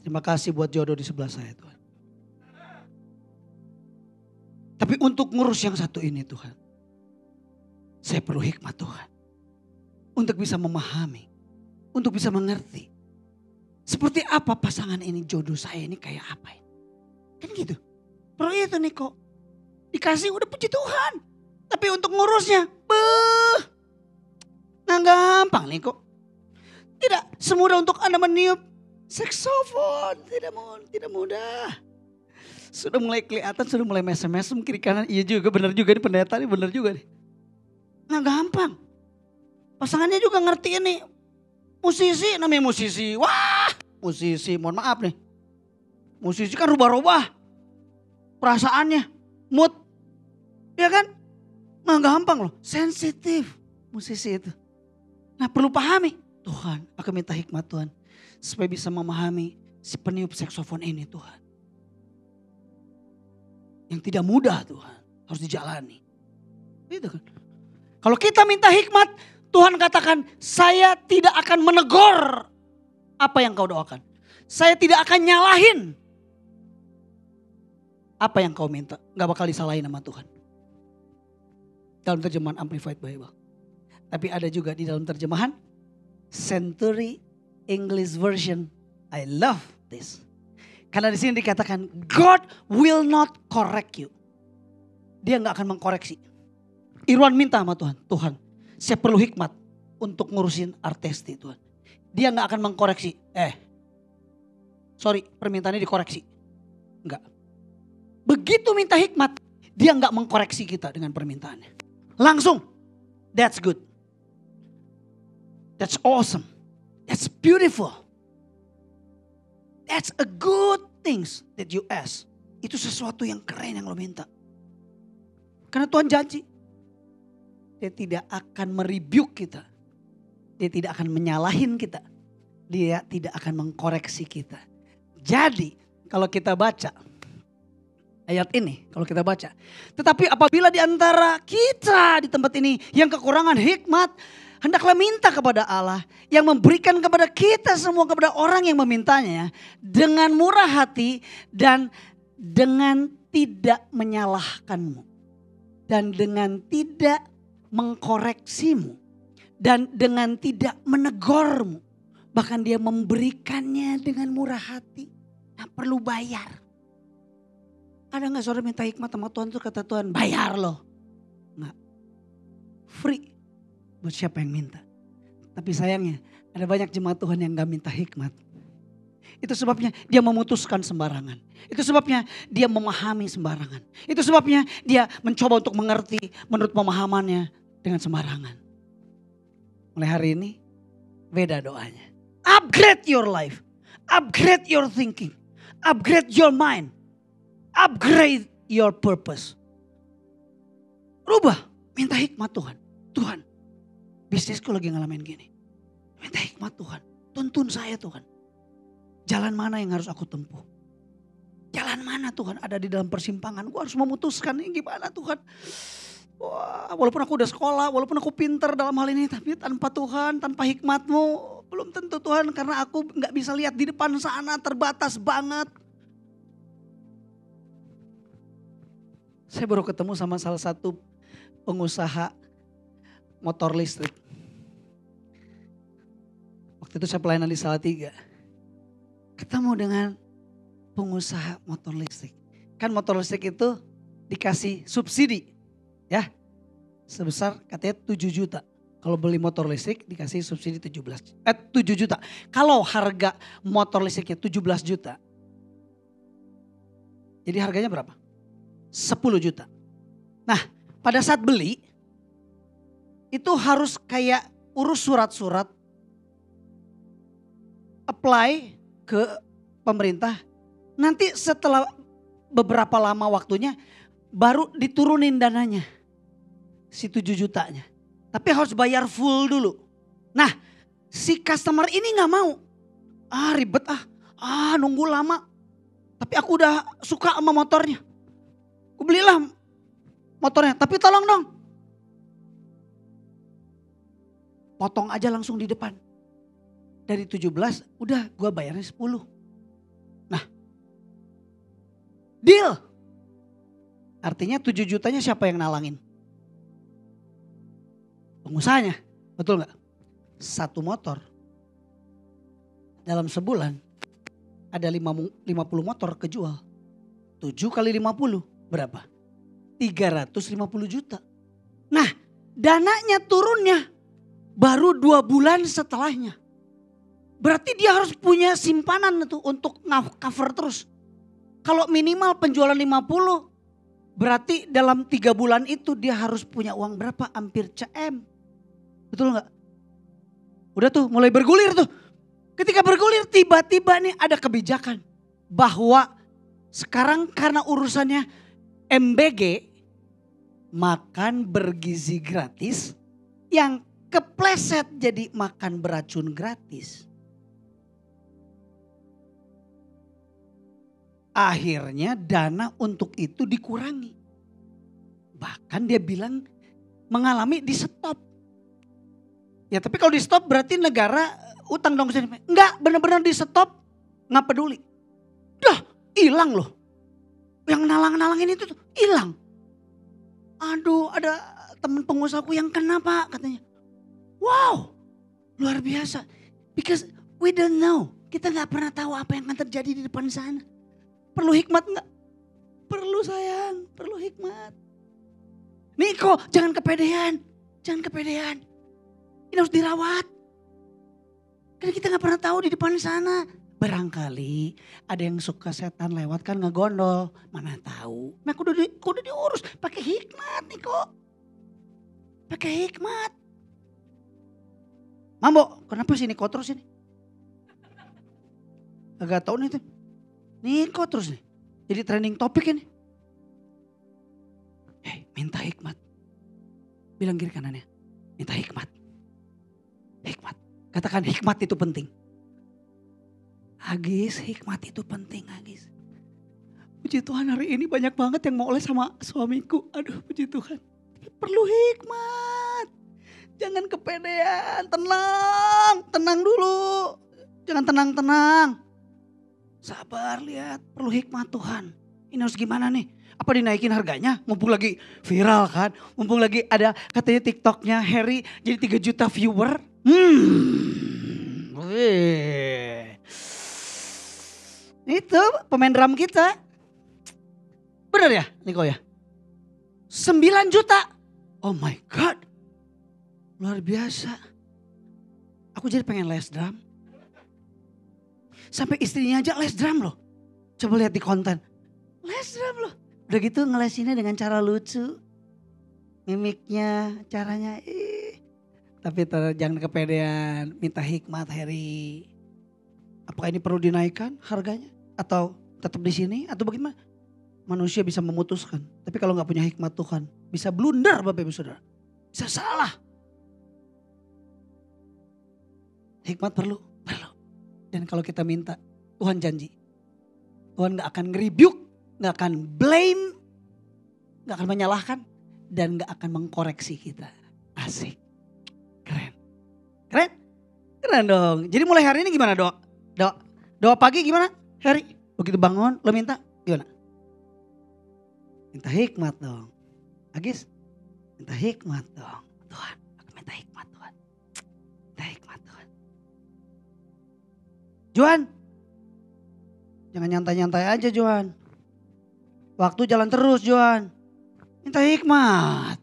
[SPEAKER 3] Terima kasih buat jodoh di sebelah saya Tuhan. Tapi untuk ngurus yang satu ini Tuhan, saya perlu hikmat Tuhan. Untuk bisa memahami, untuk bisa mengerti. Seperti apa pasangan ini, jodoh saya ini kayak apa ini. Kan gitu. Perlu itu Niko. Dikasih udah puji Tuhan. Tapi untuk ngurusnya, nggak gampang Niko. Tidak semudah untuk Anda meniup saksofon. Tidak mudah. Sudah mulai kelihatan, sudah mulai mesem-mesem kiri kanan. Iya juga, benar juga nih pendeta nih, benar juga nih. Nggak gampang. Pasangannya juga ngerti ini. Musisi, namanya musisi. Wah, musisi, mohon maaf nih. Musisi kan rubah-rubah perasaannya, mood. Ya kan? Nggak gampang loh, sensitif musisi itu. Nah perlu pahami, Tuhan aku minta hikmat Tuhan. Supaya bisa memahami si peniup saksofon ini Tuhan. Yang tidak mudah Tuhan, harus dijalani. Gitu kan. Kalau kita minta hikmat, Tuhan katakan saya tidak akan menegur apa yang kau doakan. Saya tidak akan nyalahin apa yang kau minta. Gak bakal disalahin sama Tuhan. Dalam terjemahan Amplified Bible. Tapi ada juga di dalam terjemahan Century English Version. I love this. Karena di sini dikatakan God will not correct you. Dia gak akan mengkoreksi. Irwan minta sama Tuhan. Tuhan, saya perlu hikmat untuk ngurusin Artesti Tuhan. Dia gak akan mengkoreksi. Sorry, permintaannya dikoreksi. Enggak. Begitu minta hikmat, dia gak mengkoreksi kita dengan permintaannya. Langsung, that's good. That's awesome. That's beautiful. That's a good things that you ask. Itu sesuatu yang keren yang lo minta. Karena Tuhan janji. Dia tidak akan merebuke kita. Dia tidak akan menyalahin kita. Dia tidak akan mengkoreksi kita. Jadi kalau kita baca ayat ini, kalau kita baca. Tetapi apabila di antara kita di tempat ini yang kekurangan hikmat, hendaklah minta kepada Allah yang memberikan kepada kita semua, kepada orang yang memintanya dengan murah hati dan dengan tidak menyalahkanmu. Dan dengan tidak mengkoreksimu. Dan dengan tidak menegurmu. Bahkan dia memberikannya dengan murah hati. Nah perlu bayar. Ada gak saudara minta hikmat sama Tuhan tuh kata Tuhan bayar loh. Enggak. Free. Buat siapa yang minta. Tapi sayangnya ada banyak jemaat Tuhan yang gak minta hikmat. Itu sebabnya dia memutuskan sembarangan. Itu sebabnya dia memahami sembarangan. Itu sebabnya dia mencoba untuk mengerti menurut pemahamannya dengan sembarangan. Mulai hari ini beda doanya. Upgrade your life. Upgrade your thinking. Upgrade your mind. Upgrade your purpose. Rubah. Minta hikmat Tuhan. Tuhan. Bisnisku lagi ngalamin gini. Minta hikmat Tuhan. Tuntun saya Tuhan. Jalan mana yang harus aku tempuh? Jalan mana Tuhan ada di dalam persimpangan? Gue harus memutuskan ini gimana Tuhan. Wah, walaupun aku udah sekolah, walaupun aku pinter dalam hal ini. Tapi tanpa Tuhan, tanpa hikmat-Mu. Belum tentu Tuhan karena aku gak bisa lihat di depan sana terbatas banget. Saya baru ketemu sama salah satu pengusaha motor listrik. Waktu itu saya pelayanan di Salatiga. Ketemu dengan pengusaha motor listrik. Kan motor listrik itu dikasih subsidi ya. Sebesar katanya 7 juta. Kalau beli motor listrik dikasih subsidi 7 juta. Kalau harga motor listriknya 17 juta. Jadi harganya berapa? 10 juta. Nah, pada saat beli itu harus kayak urus surat-surat, apply ke pemerintah. Nanti setelah beberapa lama waktunya baru diturunin dananya. Si 7 jutanya. Tapi harus bayar full dulu. Nah, si customer ini gak mau. Ribet nunggu lama. Tapi aku udah suka sama motornya. Aku belilah motornya, tapi tolong dong. Potong aja langsung di depan. Dari 17 udah gue bayarnya 10. Nah, deal. Artinya 7 jutanya siapa yang nalangin? Pengusahanya, betul gak? Satu motor. Dalam sebulan ada 50 motor kejual. 7 kali 50 berapa? 350 juta. Nah, dananya turunnya baru 2 bulan setelahnya. Berarti dia harus punya simpanan tuh untuk cover terus. Kalau minimal penjualan 50, berarti dalam 3 bulan itu dia harus punya uang berapa? Hampir CM. Betul gak? Udah tuh mulai bergulir tuh. Ketika bergulir tiba-tiba nih ada kebijakan. Bahwa sekarang karena urusannya MBG, makan bergizi gratis, yang kepleset jadi makan beracun gratis. Akhirnya dana untuk itu dikurangi. Bahkan dia bilang mengalami di stop. Ya tapi kalau di stop berarti negara utang dong. Enggak, benar-benar di stop, nggak peduli. Dah hilang loh. Yang nalang-nalangin itu tuh hilang. Aduh, ada teman pengusahaku yang kena Pak katanya. Wow, luar biasa. Because we don't know. Kita nggak pernah tahu apa yang akan terjadi di depan sana. Perlu hikmat nggak? Perlu sayang, perlu hikmat. Niko, jangan kepedean. Jangan kepedean. Ini harus dirawat. Karena kita nggak pernah tahu di depan sana. Barangkali ada yang suka setan lewat kan ngegondol. Mana tahu. Nah kudu diurus. Pakai hikmat Niko. Pakai hikmat. Mambo, kenapa sih Niko terus ini? Agak tahu nih tuh. Niko terus nih. Jadi trending topik ini. Hei, minta hikmat. Bilang kiri kanannya. Minta hikmat. Hikmat. Katakan hikmat itu penting. Agis, hikmat itu penting Agis. Puji Tuhan hari ini banyak banget yang mau oleh sama suamiku. Aduh puji Tuhan. Perlu hikmat. Jangan kepedean, tenang dulu. Jangan tenang. Sabar lihat, perlu hikmat Tuhan. Ini harus gimana nih? Apa dinaikin harganya? Mumpung lagi viral kan. Mumpung lagi ada katanya TikToknya Harry jadi 3 juta viewer. Itu pemain drum kita. Bener ya Niko ya? 9 juta. Oh my God. Luar biasa. Aku jadi pengen les drum. Sampai istrinya aja les drum loh. Coba lihat di konten. Les drum loh. Udah gitu ngelesinnya dengan cara lucu. Mimiknya, caranya. Tapi jangan kepedean. Minta hikmat Harry. Apakah ini perlu dinaikkan harganya? Atau tetap di sini? Atau bagaimana? Manusia bisa memutuskan. Tapi kalau gak punya hikmat Tuhan. Bisa blunder Bapak Ibu Saudara. Bisa salah. Hikmat perlu. Dan kalau kita minta, Tuhan janji. Tuhan gak akan nge-rebuke, gak akan blame, gak akan menyalahkan, dan gak akan mengkoreksi kita. Asik. Keren. Keren dong. Jadi mulai hari ini gimana doa pagi gimana Harry? Begitu bangun lo minta gimana? Minta hikmat dong. Agis, minta hikmat dong. Tuhan, aku minta hikmat Tuhan. Minta hikmat Tuhan. Johan, jangan nyantai-nyantai aja Johan. Waktu jalan terus Johan. Minta hikmat.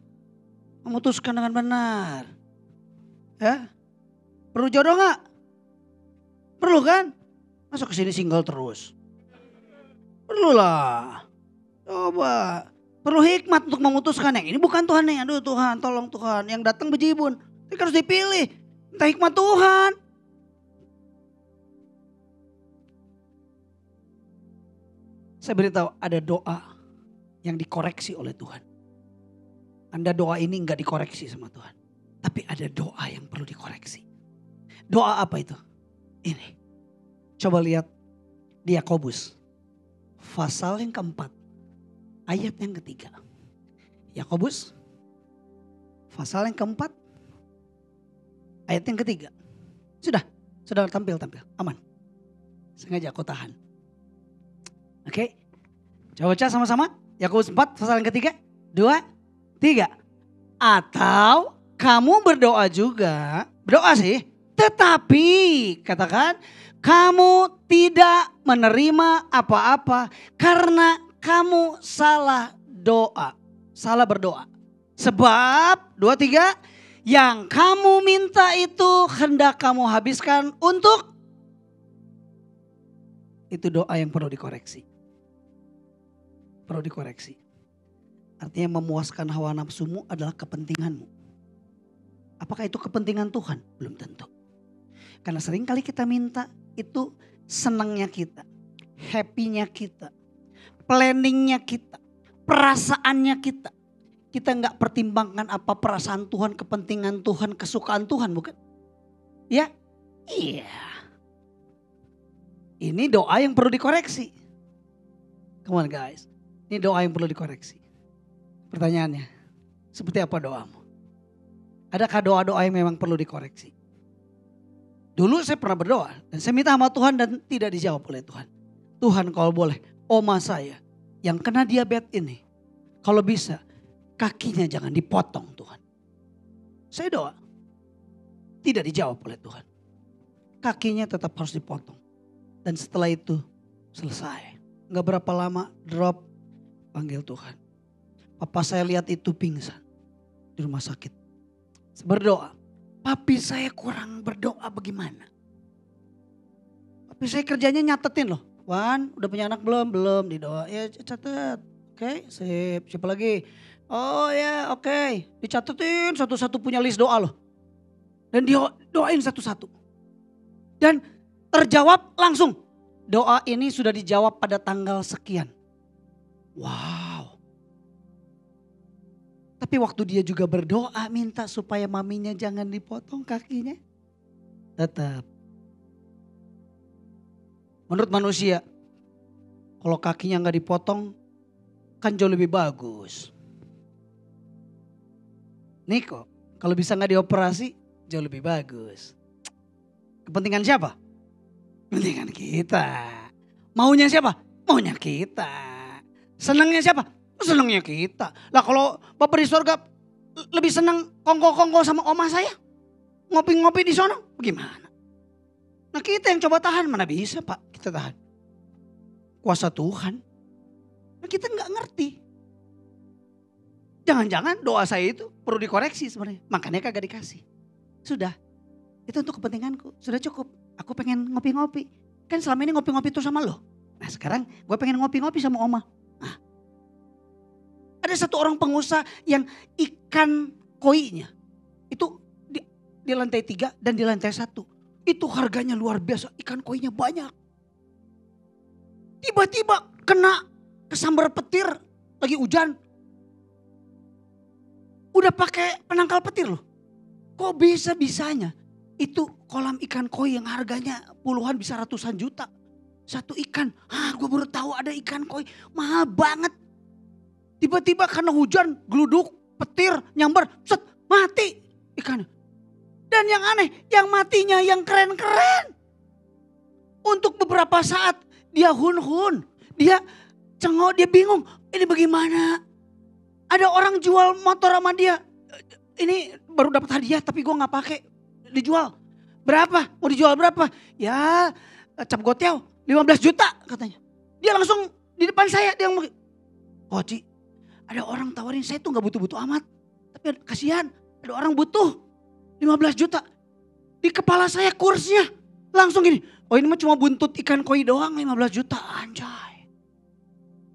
[SPEAKER 3] Memutuskan dengan benar. Ya. Perlu jodoh gak? Perlu kan? Masa kesini single terus? Perlu lah. Coba. Perlu hikmat untuk memutuskan yang ini bukan Tuhan nih. Aduh Tuhan, tolong Tuhan. Yang datang bejibun. Tapi harus dipilih. Minta hikmat Tuhan. Saya beritahu ada doa yang dikoreksi oleh Tuhan. Anda doa ini enggak dikoreksi sama Tuhan. Tapi ada doa yang perlu dikoreksi. Doa apa itu? Ini. Coba lihat di Yakobus. Pasal yang keempat. Ayat yang ketiga. Yakobus. Pasal yang keempat. Ayat yang ketiga. Sudah tampil. Aman. Sengaja aku tahan. Oke. Coba baca sama-sama. Yakobus 4 pasal yang ketiga. 2, 3. Atau kamu berdoa juga. Berdoa sih. Tetapi katakan kamu tidak menerima apa-apa karena kamu salah doa. Salah berdoa. Sebab 2, 3. Yang kamu minta itu hendak kamu habiskan untuk. Itu doa yang perlu dikoreksi. Perlu dikoreksi. Artinya memuaskan hawa nafsumu adalah kepentinganmu. Apakah itu kepentingan Tuhan? Belum tentu. Karena sering kali kita minta itu senangnya kita. Happy-nya kita. Planningnya kita. Perasaannya kita. Kita gak pertimbangkan apa perasaan Tuhan, kepentingan Tuhan, kesukaan Tuhan bukan? Ya? Iya. Ini doa yang perlu dikoreksi. Come on guys. Ini doa yang perlu dikoreksi. Pertanyaannya, seperti apa doamu? Adakah doa-doa yang memang perlu dikoreksi? Dulu saya pernah berdoa dan saya minta sama Tuhan dan tidak dijawab oleh Tuhan. Tuhan kalau boleh, oma saya yang kena diabetes ini, kalau bisa kakinya jangan dipotong Tuhan. Saya doa, tidak dijawab oleh Tuhan. Kakinya tetap harus dipotong. Dan setelah itu selesai. Gak berapa lama drop, panggil Tuhan. Papa saya lihat itu pingsan di rumah sakit. Saya berdoa, papi saya kurang berdoa bagaimana? Papi saya kerjanya nyatetin loh. Wan, udah punya anak belum? Belum, didoa. Ya catat. Oke, sip. Siapa lagi? Oh ya, oke. Dicatetin satu-satu punya list doa loh. Dan dia doain satu-satu. Dan terjawab langsung. Doa ini sudah dijawab pada tanggal sekian. Wow. Tapi waktu dia juga berdoa minta supaya maminya jangan dipotong kakinya. Tetap. Menurut manusia, kalau kakinya nggak dipotong kan jauh lebih bagus. Niko, kalau bisa nggak dioperasi jauh lebih bagus. Kepentingan siapa? Kepentingan kita. Maunya siapa? Maunya kita. Senangnya siapa? Senangnya kita. Lah kalau Bapak di surga lebih senang kongko-kongko sama oma saya. Ngopi-ngopi di sana. Bagaimana? Nah kita yang coba tahan. Mana bisa Pak kita tahan. Kuasa Tuhan. Nah kita gak ngerti. Jangan-jangan doa saya itu perlu dikoreksi sebenarnya. Makanya kagak dikasih. Sudah. Itu untuk kepentinganku. Sudah cukup. Aku pengen ngopi-ngopi. Kan selama ini ngopi-ngopi tuh sama lo. Nah sekarang gue pengen ngopi-ngopi sama oma. Nah. Ada satu orang pengusaha yang ikan koinya. Itu di lantai 3 dan di lantai 1. Itu harganya luar biasa. Ikan koinya banyak. Tiba-tiba kena kesambar petir. Lagi hujan. Udah pakai penangkal petir loh. Kok bisa-bisanya itu kolam ikan koi yang harganya puluhan bisa ratusan juta. Satu ikan. Gue baru tahu ada ikan koi. Mahal banget. Tiba-tiba karena hujan, geluduk, petir, nyambar, set, mati ikannya. Dan yang aneh, yang matinya yang keren-keren. Untuk beberapa saat dia hun-hun. Dia cengok, dia bingung. Ini bagaimana? Ada orang jual motor sama dia. Ini baru dapat hadiah tapi gue gak pakai. Dijual. Berapa? Mau dijual berapa? Ya cap gotiau 15 juta katanya. Dia langsung di depan saya. Dia ngomong, Koci ada orang tawarin saya tuh gak butuh-butuh amat. Tapi kasihan ada orang butuh 15 juta. Di kepala saya kursnya langsung gini. Oh ini mah cuma buntut ikan koi doang 15 juta anjay.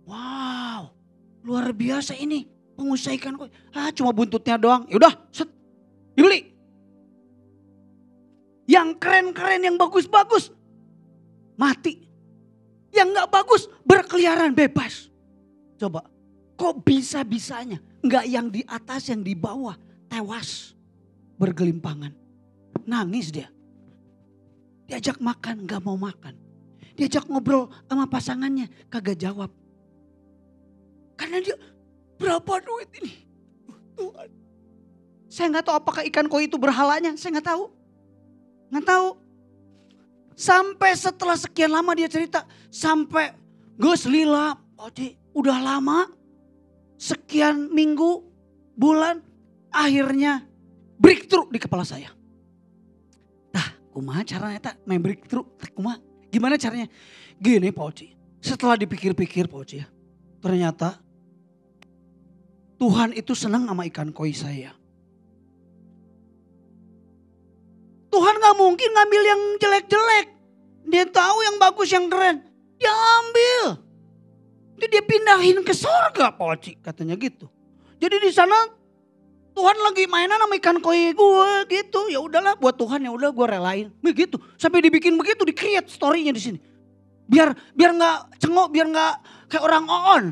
[SPEAKER 3] Wow luar biasa ini. Pengusaha ikan koi. Cuma buntutnya doang. Yaudah set dibeli. Yang keren-keren yang bagus-bagus mati. Yang gak bagus berkeliaran bebas. Coba kok bisa-bisanya. Gak yang di atas yang di bawah tewas bergelimpangan. Nangis dia. Diajak makan gak mau makan. Diajak ngobrol sama pasangannya kagak jawab. Karena dia berapa duit ini? Tuhan. Saya gak tahu apakah ikan koi itu berhalanya. Saya gak tahu. Gak tahu. Sampai setelah sekian lama dia cerita. Sampai Gus lila. Udah lama. Sekian minggu. Bulan. Akhirnya breakthrough di kepala saya. Kumaha caranya tak main breakthrough, kumaha. Gimana caranya? Gini Pak Oci, setelah dipikir-pikir Pak Oci ya, ternyata Tuhan itu senang sama ikan koi saya. Tuhan gak mungkin ngambil yang jelek-jelek. Dia tahu yang bagus, yang keren. Dia ambil. Jadi dia pindahin ke surga Pak Oci, katanya gitu. Jadi di sana Tuhan lagi mainan sama ikan koi gue gitu. Ya udahlah buat Tuhan ya udah gue relain. Begitu. Sampai dibikin begitu, di-create story-nya di sini. Biar nggak cengok, biar nggak kayak orang on.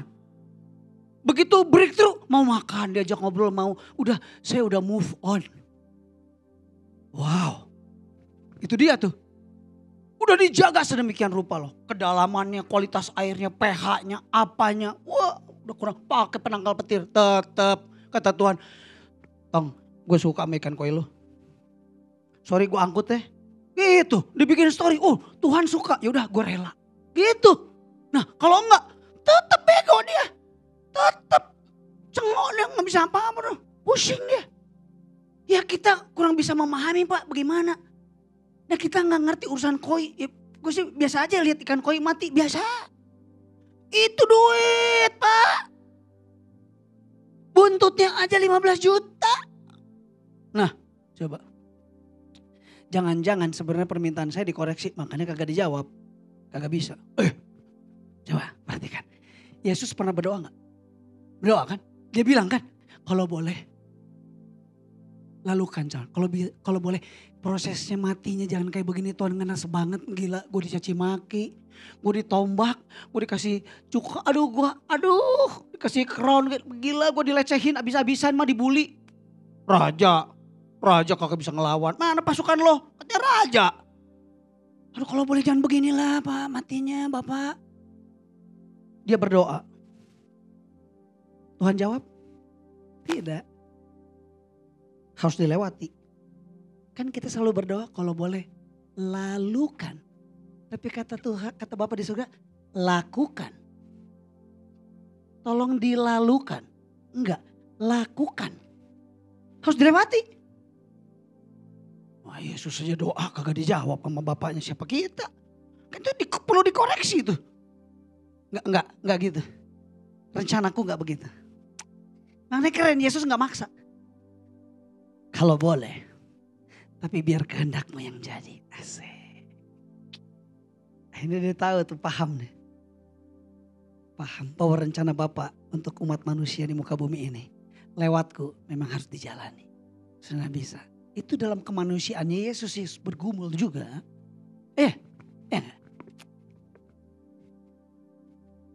[SPEAKER 3] Begitu breakthrough mau makan, diajak ngobrol mau. Udah saya udah move on. Wow. Itu dia tuh. Udah dijaga sedemikian rupa loh. Kedalamannya, kualitas airnya, pH-nya, apanya. Wah udah kurang pakai penangkal petir. Tetap kata Tuhan. Tong, gue suka sama ikan koi lo. Sorry gue angkut deh. Gitu, dibikin story. Oh Tuhan suka, yaudah gue rela. Gitu. Nah kalau enggak, tetep bego dia. Tetep cengok dia, gak bisa apa-apa. Pusing dia. Ya kita kurang bisa memahami Pak, bagaimana. Nah kita gak ngerti urusan koi. Ya, gue sih biasa aja lihat ikan koi mati, biasa. Itu duit Pak. Buntutnya aja 15 juta. Nah coba. Jangan-jangan sebenarnya permintaan saya dikoreksi. Makanya kagak dijawab. Kagak bisa. Coba perhatikan. Yesus pernah berdoa gak? Berdoa kan? Dia bilang kan. Kalau boleh. Lalukan Tuhan. Kalau boleh. Prosesnya matinya jangan kayak begini. Tuhan ngenas banget. Gila gue dicaci maki. Gue ditombak. Gue dikasih cuka. Aduh. Dikasih crown. Gila gue dilecehin abis-abisan mah dibully. Raja kagak bisa ngelawan. Mana pasukan lo? Katanya raja. Aduh kalau boleh jangan beginilah Pak matinya Bapak. Dia berdoa. Tuhan jawab. Tidak. Harus dilewati. Kan kita selalu berdoa kalau boleh lalukan. Tapi kata Tuhan, kata Bapa di surga, lakukan. Tolong dilalukan. Enggak, lakukan. Harus dilewati. Wah Yesus saja doa kagak dijawab sama Bapaknya, siapa kita. Kan itu perlu dikoreksi tuh. Enggak gitu. Rencanaku enggak begitu. Makanya keren, Yesus enggak maksa. Kalau boleh. Tapi biar kehendakmu yang jadi. Asik. Ini dia tahu tuh, paham deh. Paham bahwa rencana Bapa untuk umat manusia di muka bumi ini. Lewatku memang harus dijalani. Sudah bisa. Itu dalam kemanusiaannya Yesus bergumul juga.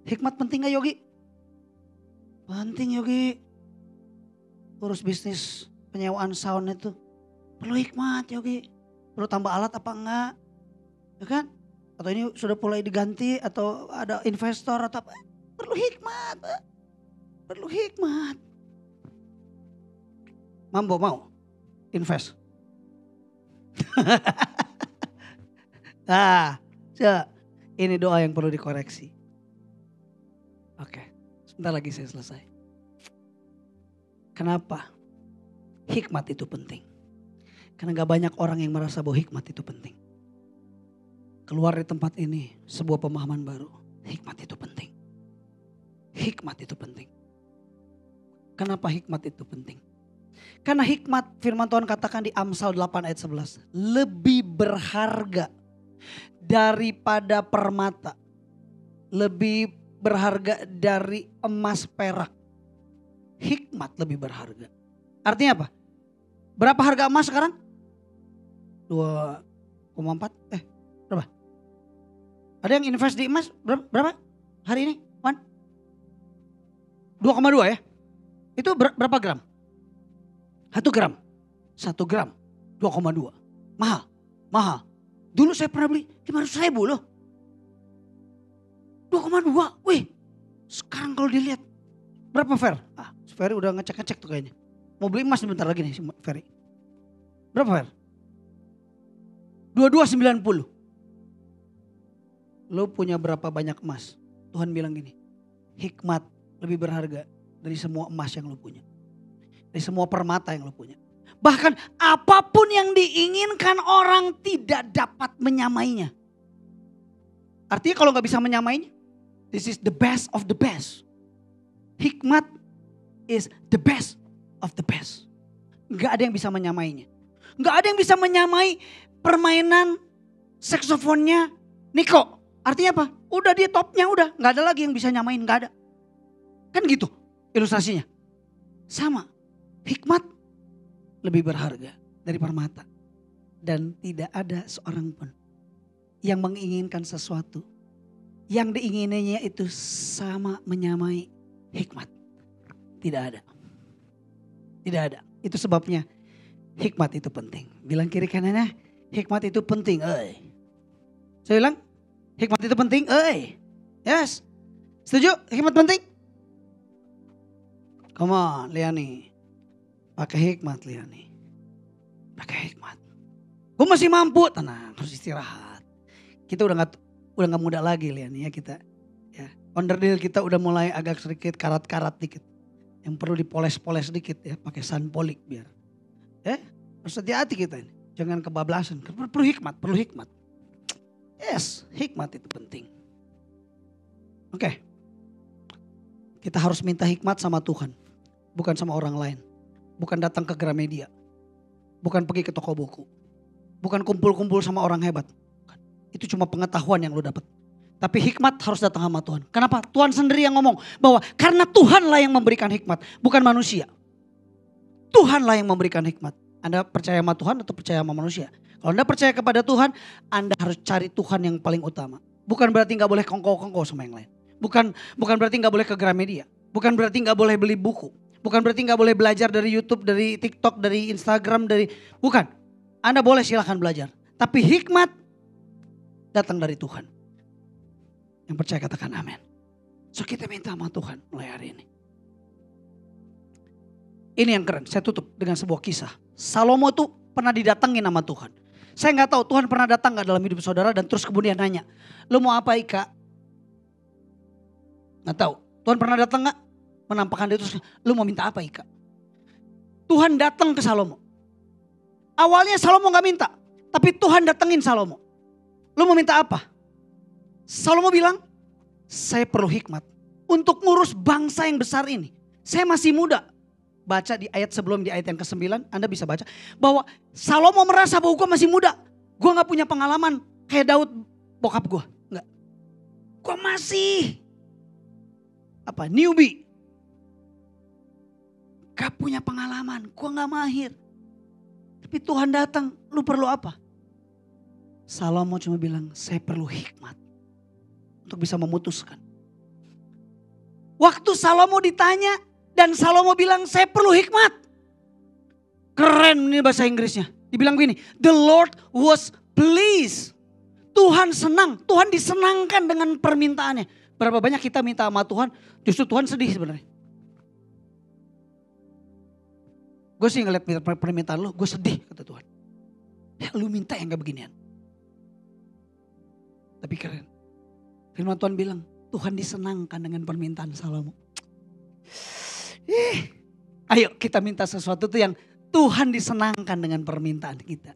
[SPEAKER 3] Hikmat penting gak Yogi? Penting Yogi. Urus bisnis penyewaan sound itu. Perlu hikmat Yogi. Perlu tambah alat apa enggak? Ya kan? Atau ini sudah mulai diganti atau ada investor atau apa? Perlu hikmat. Perlu hikmat. Mambo mau invest. Ini doa yang perlu dikoreksi. Oke, Bentar lagi saya selesai. Kenapa hikmat itu penting? Karena gak banyak orang yang merasa bahwa hikmat itu penting. Keluar dari tempat ini sebuah pemahaman baru. Hikmat itu penting. Hikmat itu penting. Kenapa hikmat itu penting? Karena hikmat, firman Tuhan katakan di Amsal 8 ayat 11. Lebih berharga daripada permata. Lebih berharga dari emas perak. Hikmat lebih berharga. Artinya apa? Berapa harga emas sekarang? 2,4? Berapa? Ada yang invest di emas? Berapa? Hari ini? 2,2 ya? Itu berapa gram? 1 gram. 1 gram. 2,2. Mahal. Dulu saya pernah beli 500.000 loh. 2,2. Wih. Sekarang kalau dilihat. Berapa Fer? Ferry udah ngecek-ngecek tuh kayaknya. Mau beli emas sebentar lagi nih si Ferry. Berapa Fer? 22,90. Lo punya berapa banyak emas? Tuhan bilang gini. Hikmat lebih berharga dari semua emas yang lo punya. Dari semua permata yang lo punya. Bahkan apapun yang diinginkan orang tidak dapat menyamainya. Artinya kalau gak bisa menyamainya. This is the best of the best. Hikmat is the best of the best. Gak ada yang bisa menyamainya. Gak ada yang bisa menyamai permainan saksofonnya Niko. Artinya apa? Udah dia topnya udah. Gak ada lagi yang bisa nyamain, gak ada. Kan gitu ilustrasinya. Sama. Hikmat lebih berharga dari permata. Dan tidak ada seorang pun yang menginginkan sesuatu. Yang diingininya itu sama menyamai hikmat. Tidak ada. Tidak ada. Itu sebabnya hikmat itu penting. Bilang kiri kanannya, hikmat itu penting. Saya bilang, hikmat itu penting. Yes. Setuju? Hikmat penting? Come on, Liani. Pakai hikmat, Liani. Pakai hikmat. Gue masih mampu. Tenang, harus istirahat. Kita udah gak muda lagi, Liani ya kita. Ya. Onderdil kita udah mulai agak sedikit karat-karat dikit. Yang perlu dipoles-poles sedikit ya. Pakai sunpolik biar. Harus hati-hati kita ini. Jangan kebablasan. Perlu hikmat. Yes, hikmat itu penting. Oke. Kita harus minta hikmat sama Tuhan. Bukan sama orang lain. Bukan datang ke Gramedia. Bukan pergi ke toko buku. Bukan kumpul-kumpul sama orang hebat. Itu cuma pengetahuan yang lo dapat. Tapi hikmat harus datang sama Tuhan. Kenapa? Tuhan sendiri yang ngomong bahwa karena Tuhanlah yang memberikan hikmat. Bukan manusia. Tuhanlah yang memberikan hikmat. Anda percaya sama Tuhan atau percaya sama manusia? Kalau Anda percaya kepada Tuhan, Anda harus cari Tuhan yang paling utama. Bukan berarti gak boleh kongko-kongko sama yang lain. Bukan berarti gak boleh ke Gramedia. Bukan berarti gak boleh beli buku. Bukan berarti gak boleh belajar dari YouTube, dari TikTok, dari Instagram, bukan. Anda boleh silahkan belajar. Tapi hikmat datang dari Tuhan. Yang percaya katakan amin. So kita minta sama Tuhan mulai hari ini. Ini yang keren, saya tutup dengan sebuah kisah. Salomo tuh pernah didatengin sama Tuhan. Saya gak tahu Tuhan pernah datang gak dalam hidup saudara dan terus kemudian nanya. Lu mau apa Ika? Gak tahu. Tuhan pernah datang gak? Menampakkan dia terus, lu mau minta apa Ika? Tuhan datang ke Salomo. Awalnya Salomo gak minta. Tapi Tuhan datengin Salomo. Lu mau minta apa? Salomo bilang, saya perlu hikmat. Untuk ngurus bangsa yang besar ini. Saya masih muda. Baca di ayat sebelum, di ayat yang ke-9, Anda bisa baca. Bahwa Salomo merasa bahwa gue masih muda. Gue gak punya pengalaman kayak Daud bokap gue. Enggak. Gue masih newbie. Gak punya pengalaman, gue gak mahir. Tapi Tuhan datang, lu perlu apa? Salomo cuma bilang, saya perlu hikmat. Untuk bisa memutuskan. Waktu Salomo ditanya, dan Salomo bilang, saya perlu hikmat. Keren ini bahasa Inggrisnya. Dibilang begini, the Lord was pleased. Tuhan senang, Tuhan disenangkan dengan permintaannya. Berapa banyak kita minta sama Tuhan, justru Tuhan sedih sebenarnya. Gue sih ngeliat permintaan lu, gue sedih kata Tuhan. Ya lu minta yang gak beginian. Tapi keren. Firman Tuhan bilang, Tuhan disenangkan dengan permintaan Salomo. Ayo kita minta sesuatu tuh yang Tuhan disenangkan dengan permintaan kita.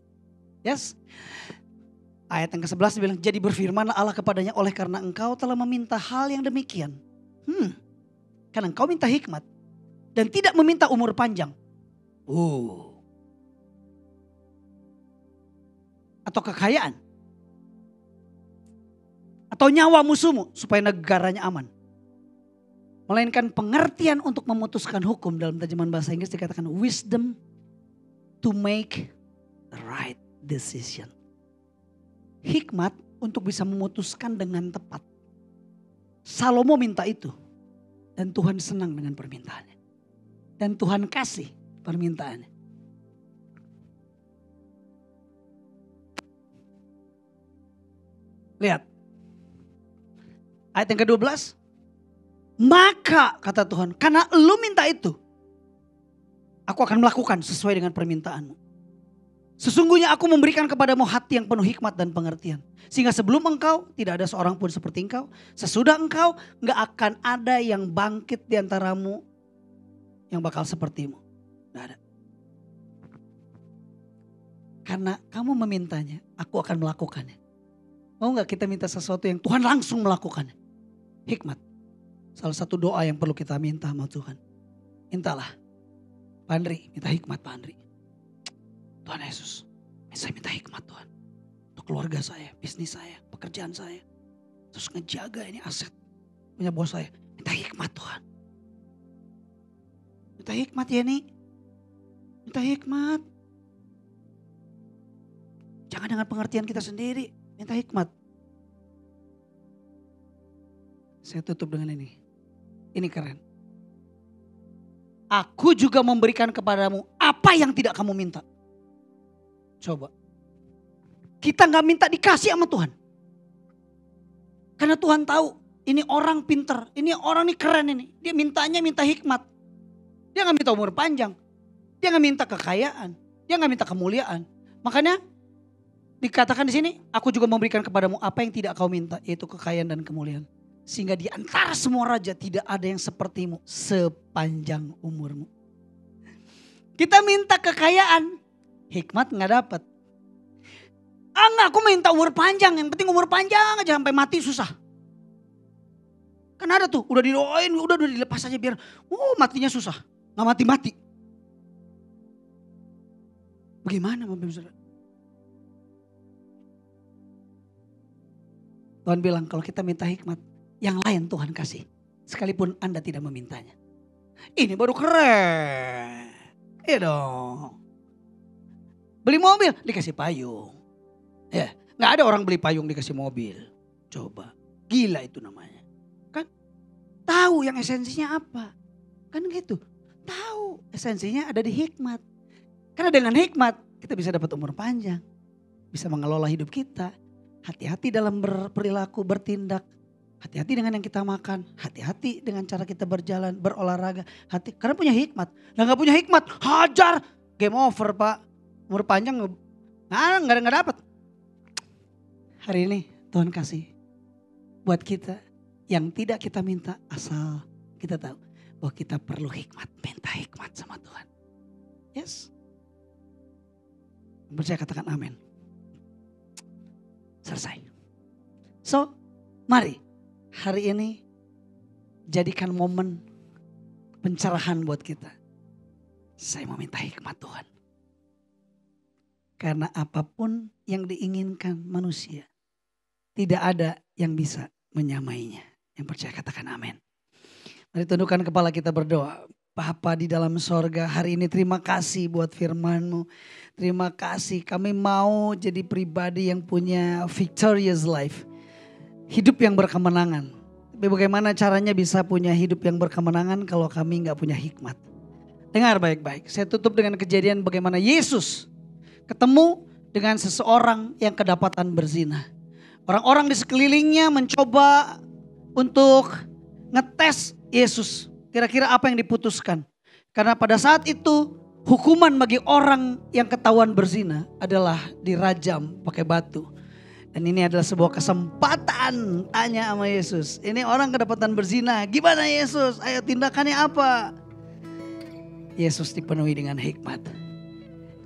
[SPEAKER 3] Yes. Ayat yang ke-11 bilang, jadi berfirmanlah Allah kepadanya, oleh karena engkau telah meminta hal yang demikian. Karena engkau minta hikmat dan tidak meminta umur panjang. Atau kekayaan. Atau nyawa musuhmu supaya negaranya aman. Melainkan pengertian untuk memutuskan hukum. Dalam terjemahan bahasa Inggris dikatakan wisdom to make the right decision. Hikmat untuk bisa memutuskan dengan tepat. Salomo minta itu. Dan Tuhan senang dengan permintaannya. Dan Tuhan kasih permintaannya. Lihat. Ayat yang ke-12. Maka kata Tuhan, karena lu minta itu, aku akan melakukan sesuai dengan permintaanmu. Sesungguhnya aku memberikan kepadamu hati yang penuh hikmat dan pengertian. Sehingga sebelum engkau tidak ada seorang pun seperti engkau. Sesudah engkau gak akan ada yang bangkit di antaramu yang bakal sepertimu. Gak ada. Karena kamu memintanya, aku akan melakukannya. Mau gak kita minta sesuatu yang Tuhan langsung melakukannya? Hikmat. Salah satu doa yang perlu kita minta sama Tuhan. Mintalah. Pak Andri, minta hikmat Pak Andri. Tuhan Yesus, saya minta hikmat Tuhan. Untuk keluarga saya, bisnis saya, pekerjaan saya. Terus ngejaga ini aset punya bos saya. Minta hikmat Tuhan. Minta hikmat ya nih. Minta hikmat. Jangan dengan pengertian kita sendiri. Minta hikmat. Saya tutup dengan ini. Ini keren. Aku juga memberikan kepadamu apa yang tidak kamu minta. Coba. Kita gak minta dikasih sama Tuhan. Karena Tuhan tahu ini orang pinter. Ini orang ini keren ini. Dia mintanya minta hikmat. Dia gak minta umur panjang. Dia gak minta kekayaan. Dia gak minta kemuliaan. Makanya dikatakan di sini, aku juga memberikan kepadamu apa yang tidak kau minta, yaitu kekayaan dan kemuliaan. Sehingga di antara semua raja tidak ada yang sepertimu sepanjang umurmu. Kita minta kekayaan, hikmat gak dapat. Enggak, aku minta umur panjang, yang penting umur panjang aja sampai mati susah. Kan ada tuh, udah didoain, udah dilepas aja biar matinya susah. Gak mati-mati. Bagaimana Bapak Ibu Saudara? Tuhan bilang kalau kita minta hikmat, yang lain Tuhan kasih. Sekalipun Anda tidak memintanya. Ini baru keren. Iya dong. Beli mobil dikasih payung. Ya, gak ada orang beli payung dikasih mobil. Coba, gila itu namanya. Kan tahu yang esensinya apa. Kan gitu. Tahu esensinya ada di hikmat. Karena dengan hikmat kita bisa dapat umur panjang. Bisa mengelola hidup kita. Hati-hati dalam berperilaku, bertindak. Hati-hati dengan yang kita makan. Hati-hati dengan cara kita berjalan, berolahraga. Karena punya hikmat. Nah gak punya hikmat, hajar. Game over Pak. Umur panjang gak dapat. Hari ini Tuhan kasih buat kita yang tidak kita minta, asal kita tahu bahwa kita perlu hikmat. Minta hikmat sama Tuhan. Yes. Percaya katakan amin. Selesai. So, mari hari ini jadikan momen pencerahan buat kita. Saya meminta hikmat Tuhan. Karena apapun yang diinginkan manusia, tidak ada yang bisa menyamainya. Yang percaya katakan amin. Mari tundukkan kepala kita berdoa. Bapa di dalam sorga, hari ini terima kasih buat firman-Mu. Terima kasih, kami mau jadi pribadi yang punya victorious life. Hidup yang berkemenangan. Tapi bagaimana caranya bisa punya hidup yang berkemenangan kalau kami gak punya hikmat? Dengar baik-baik, saya tutup dengan kejadian bagaimana Yesus ketemu dengan seseorang yang kedapatan berzina. Orang-orang di sekelilingnya mencoba untuk ngetes Yesus. Kira-kira apa yang diputuskan. Karena pada saat itu hukuman bagi orang yang ketahuan berzina adalah dirajam pakai batu. Dan ini adalah sebuah kesempatan tanya sama Yesus. Ini orang kedapatan berzina, gimana Yesus? Ayo tindakannya apa? Yesus dipenuhi dengan hikmat.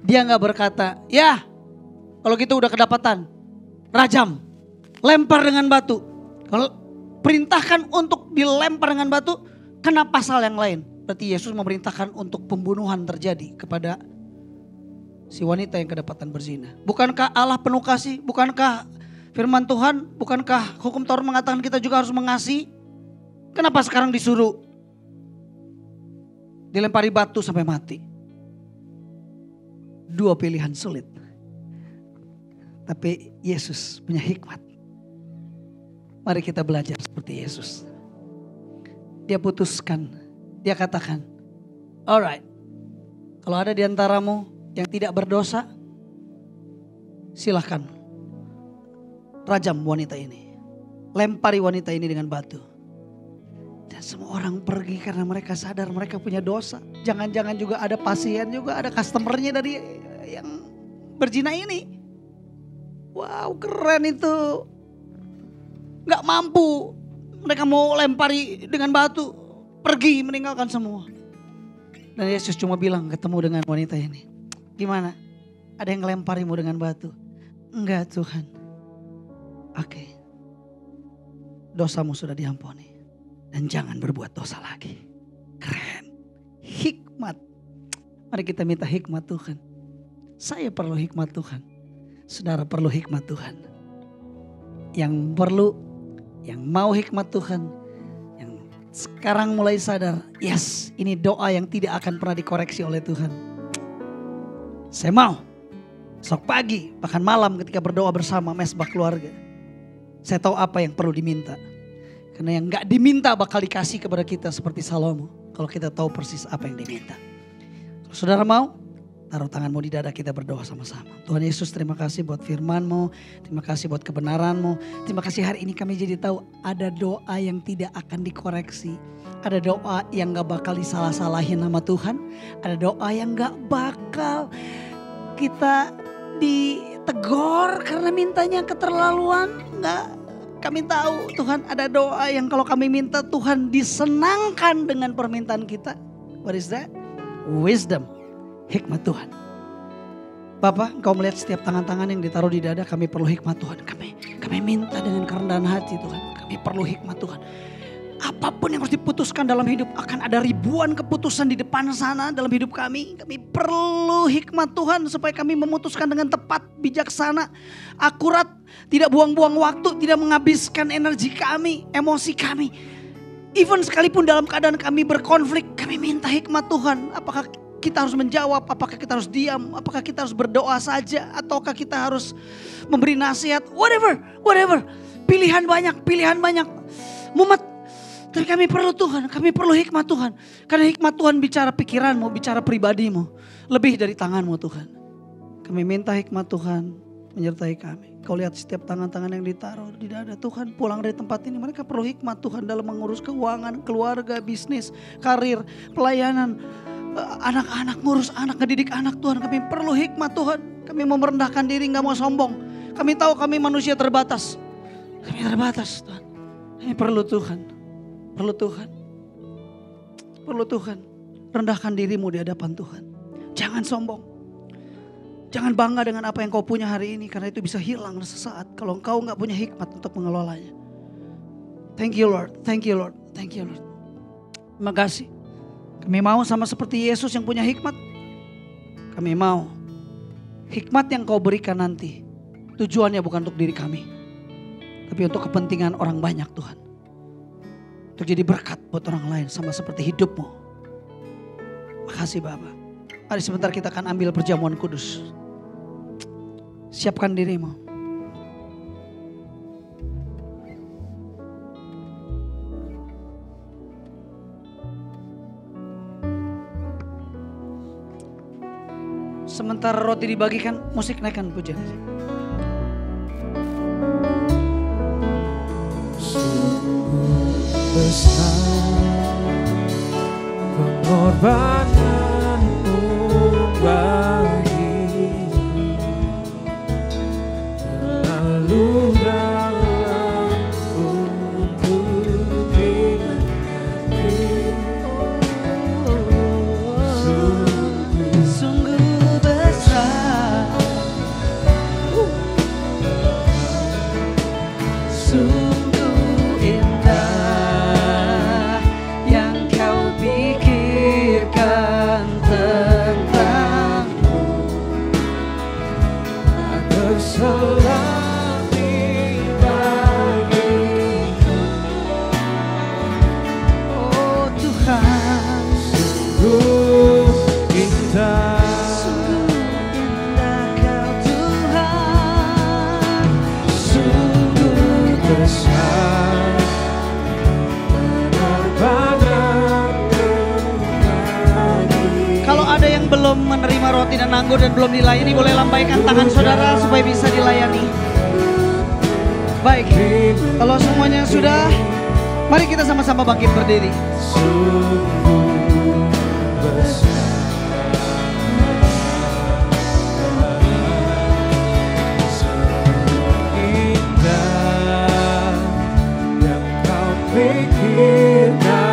[SPEAKER 3] Dia gak berkata, ya kalau gitu udah kedapatan, rajam, lempar dengan batu. Kalau perintahkan untuk dilempar dengan batu, kena pasal yang lain. Berarti Yesus memerintahkan untuk pembunuhan terjadi kepada si wanita yang kedapatan berzina. Bukankah Allah penuh kasih? Bukankah firman Tuhan? Bukankah hukum Taurat mengatakan kita juga harus mengasihi? Kenapa sekarang disuruh dilempari batu sampai mati? Dua pilihan sulit. Tapi Yesus punya hikmat. Mari kita belajar seperti Yesus. Dia putuskan, dia katakan, alright, kalau ada di antaramu yang tidak berdosa, silahkan rajam wanita ini. Lempari wanita ini dengan batu. Dan semua orang pergi karena mereka sadar mereka punya dosa. Jangan-jangan juga ada pasien juga, ada customernya dari yang berzina ini. Wow, keren itu. Gak mampu. Mereka mau lempari dengan batu. Pergi meninggalkan semua. Dan Yesus cuma bilang ketemu dengan wanita ini. Gimana? Ada yang ngelemparimu dengan batu? Enggak Tuhan. Oke. Dosamu sudah diampuni. Dan jangan berbuat dosa lagi. Keren. Hikmat. Mari kita minta hikmat Tuhan. Saya perlu hikmat Tuhan. Saudara perlu hikmat Tuhan. Yang perlu, yang mau hikmat Tuhan, yang sekarang mulai sadar, yes, ini doa yang tidak akan pernah dikoreksi oleh Tuhan. Saya mau, esok pagi, bahkan malam ketika berdoa bersama mesbah keluarga, saya tahu apa yang perlu diminta. Karena yang gak diminta bakal dikasih kepada kita seperti Salomo, kalau kita tahu persis apa yang diminta. Kalau saudara mau, taruh tanganmu di dada, kita berdoa sama-sama. Tuhan Yesus, terima kasih buat firman-Mu. Terima kasih buat kebenaran-Mu. Terima kasih hari ini kami jadi tahu ada doa yang tidak akan dikoreksi. Ada doa yang gak bakal disalah-salahin nama Tuhan. Ada doa yang gak bakal kita ditegor karena mintanya keterlaluan. Enggak. Kami tahu Tuhan ada doa yang kalau kami minta Tuhan disenangkan dengan permintaan kita. What is that? Wisdom. Hikmat Tuhan. Bapak, Engkau melihat setiap tangan-tangan yang ditaruh di dada, kami perlu hikmat Tuhan. Kami minta dengan kerendahan hati Tuhan. Kami perlu hikmat Tuhan. Apapun yang harus diputuskan dalam hidup, akan ada ribuan keputusan di depan sana dalam hidup kami. Kami perlu hikmat Tuhan supaya kami memutuskan dengan tepat, bijaksana, akurat, tidak buang-buang waktu, tidak menghabiskan energi kami, emosi kami. Even sekalipun dalam keadaan kami berkonflik, kami minta hikmat Tuhan. Apakah kita harus menjawab, apakah kita harus diam, apakah kita harus berdoa saja, ataukah kita harus memberi nasihat, whatever. Pilihan banyak. Mumet, tapi kami perlu Tuhan, kami perlu hikmat Tuhan. Karena hikmat Tuhan bicara pikiranmu, bicara pribadimu, lebih dari tanganmu Tuhan. Kami minta hikmat Tuhan menyertai kami. Kau lihat setiap tangan-tangan yang ditaruh di dada Tuhan, pulang dari tempat ini mereka perlu hikmat Tuhan dalam mengurus keuangan, keluarga, bisnis, karir, pelayanan, anak-anak, ngurus anak, ngedidik anak Tuhan. Kami perlu hikmat Tuhan. Kami mau merendahkan diri, gak mau sombong. Kami tahu kami manusia terbatas. Kami terbatas Tuhan. Kami perlu Tuhan. Perlu Tuhan. Rendahkan dirimu di hadapan Tuhan. Jangan sombong. Jangan bangga dengan apa yang kau punya hari ini. Karena itu bisa hilang sesaat kalau engkau gak punya hikmat untuk mengelolanya. Thank you Lord. Terima kasih. Kami mau sama seperti Yesus yang punya hikmat. Kami mau hikmat yang kau berikan nanti, tujuannya bukan untuk diri kami, tapi untuk kepentingan orang banyak Tuhan. Untuk jadi berkat buat orang lain sama seperti hidupmu. Makasih Bapa. Mari sebentar kita akan ambil perjamuan kudus. Siapkan dirimu. Sementara roti dibagikan, musik naikkan pujian.
[SPEAKER 1] Besar pengorbananmu bagi lalu
[SPEAKER 3] yang belum menerima roti dan anggur dan belum dilayani, boleh lambaikan tangan saudara supaya bisa dilayani. Baik, kalau semuanya sudah, mari kita sama-sama bangkit berdiri.
[SPEAKER 1] Indah yang kau pikirkan.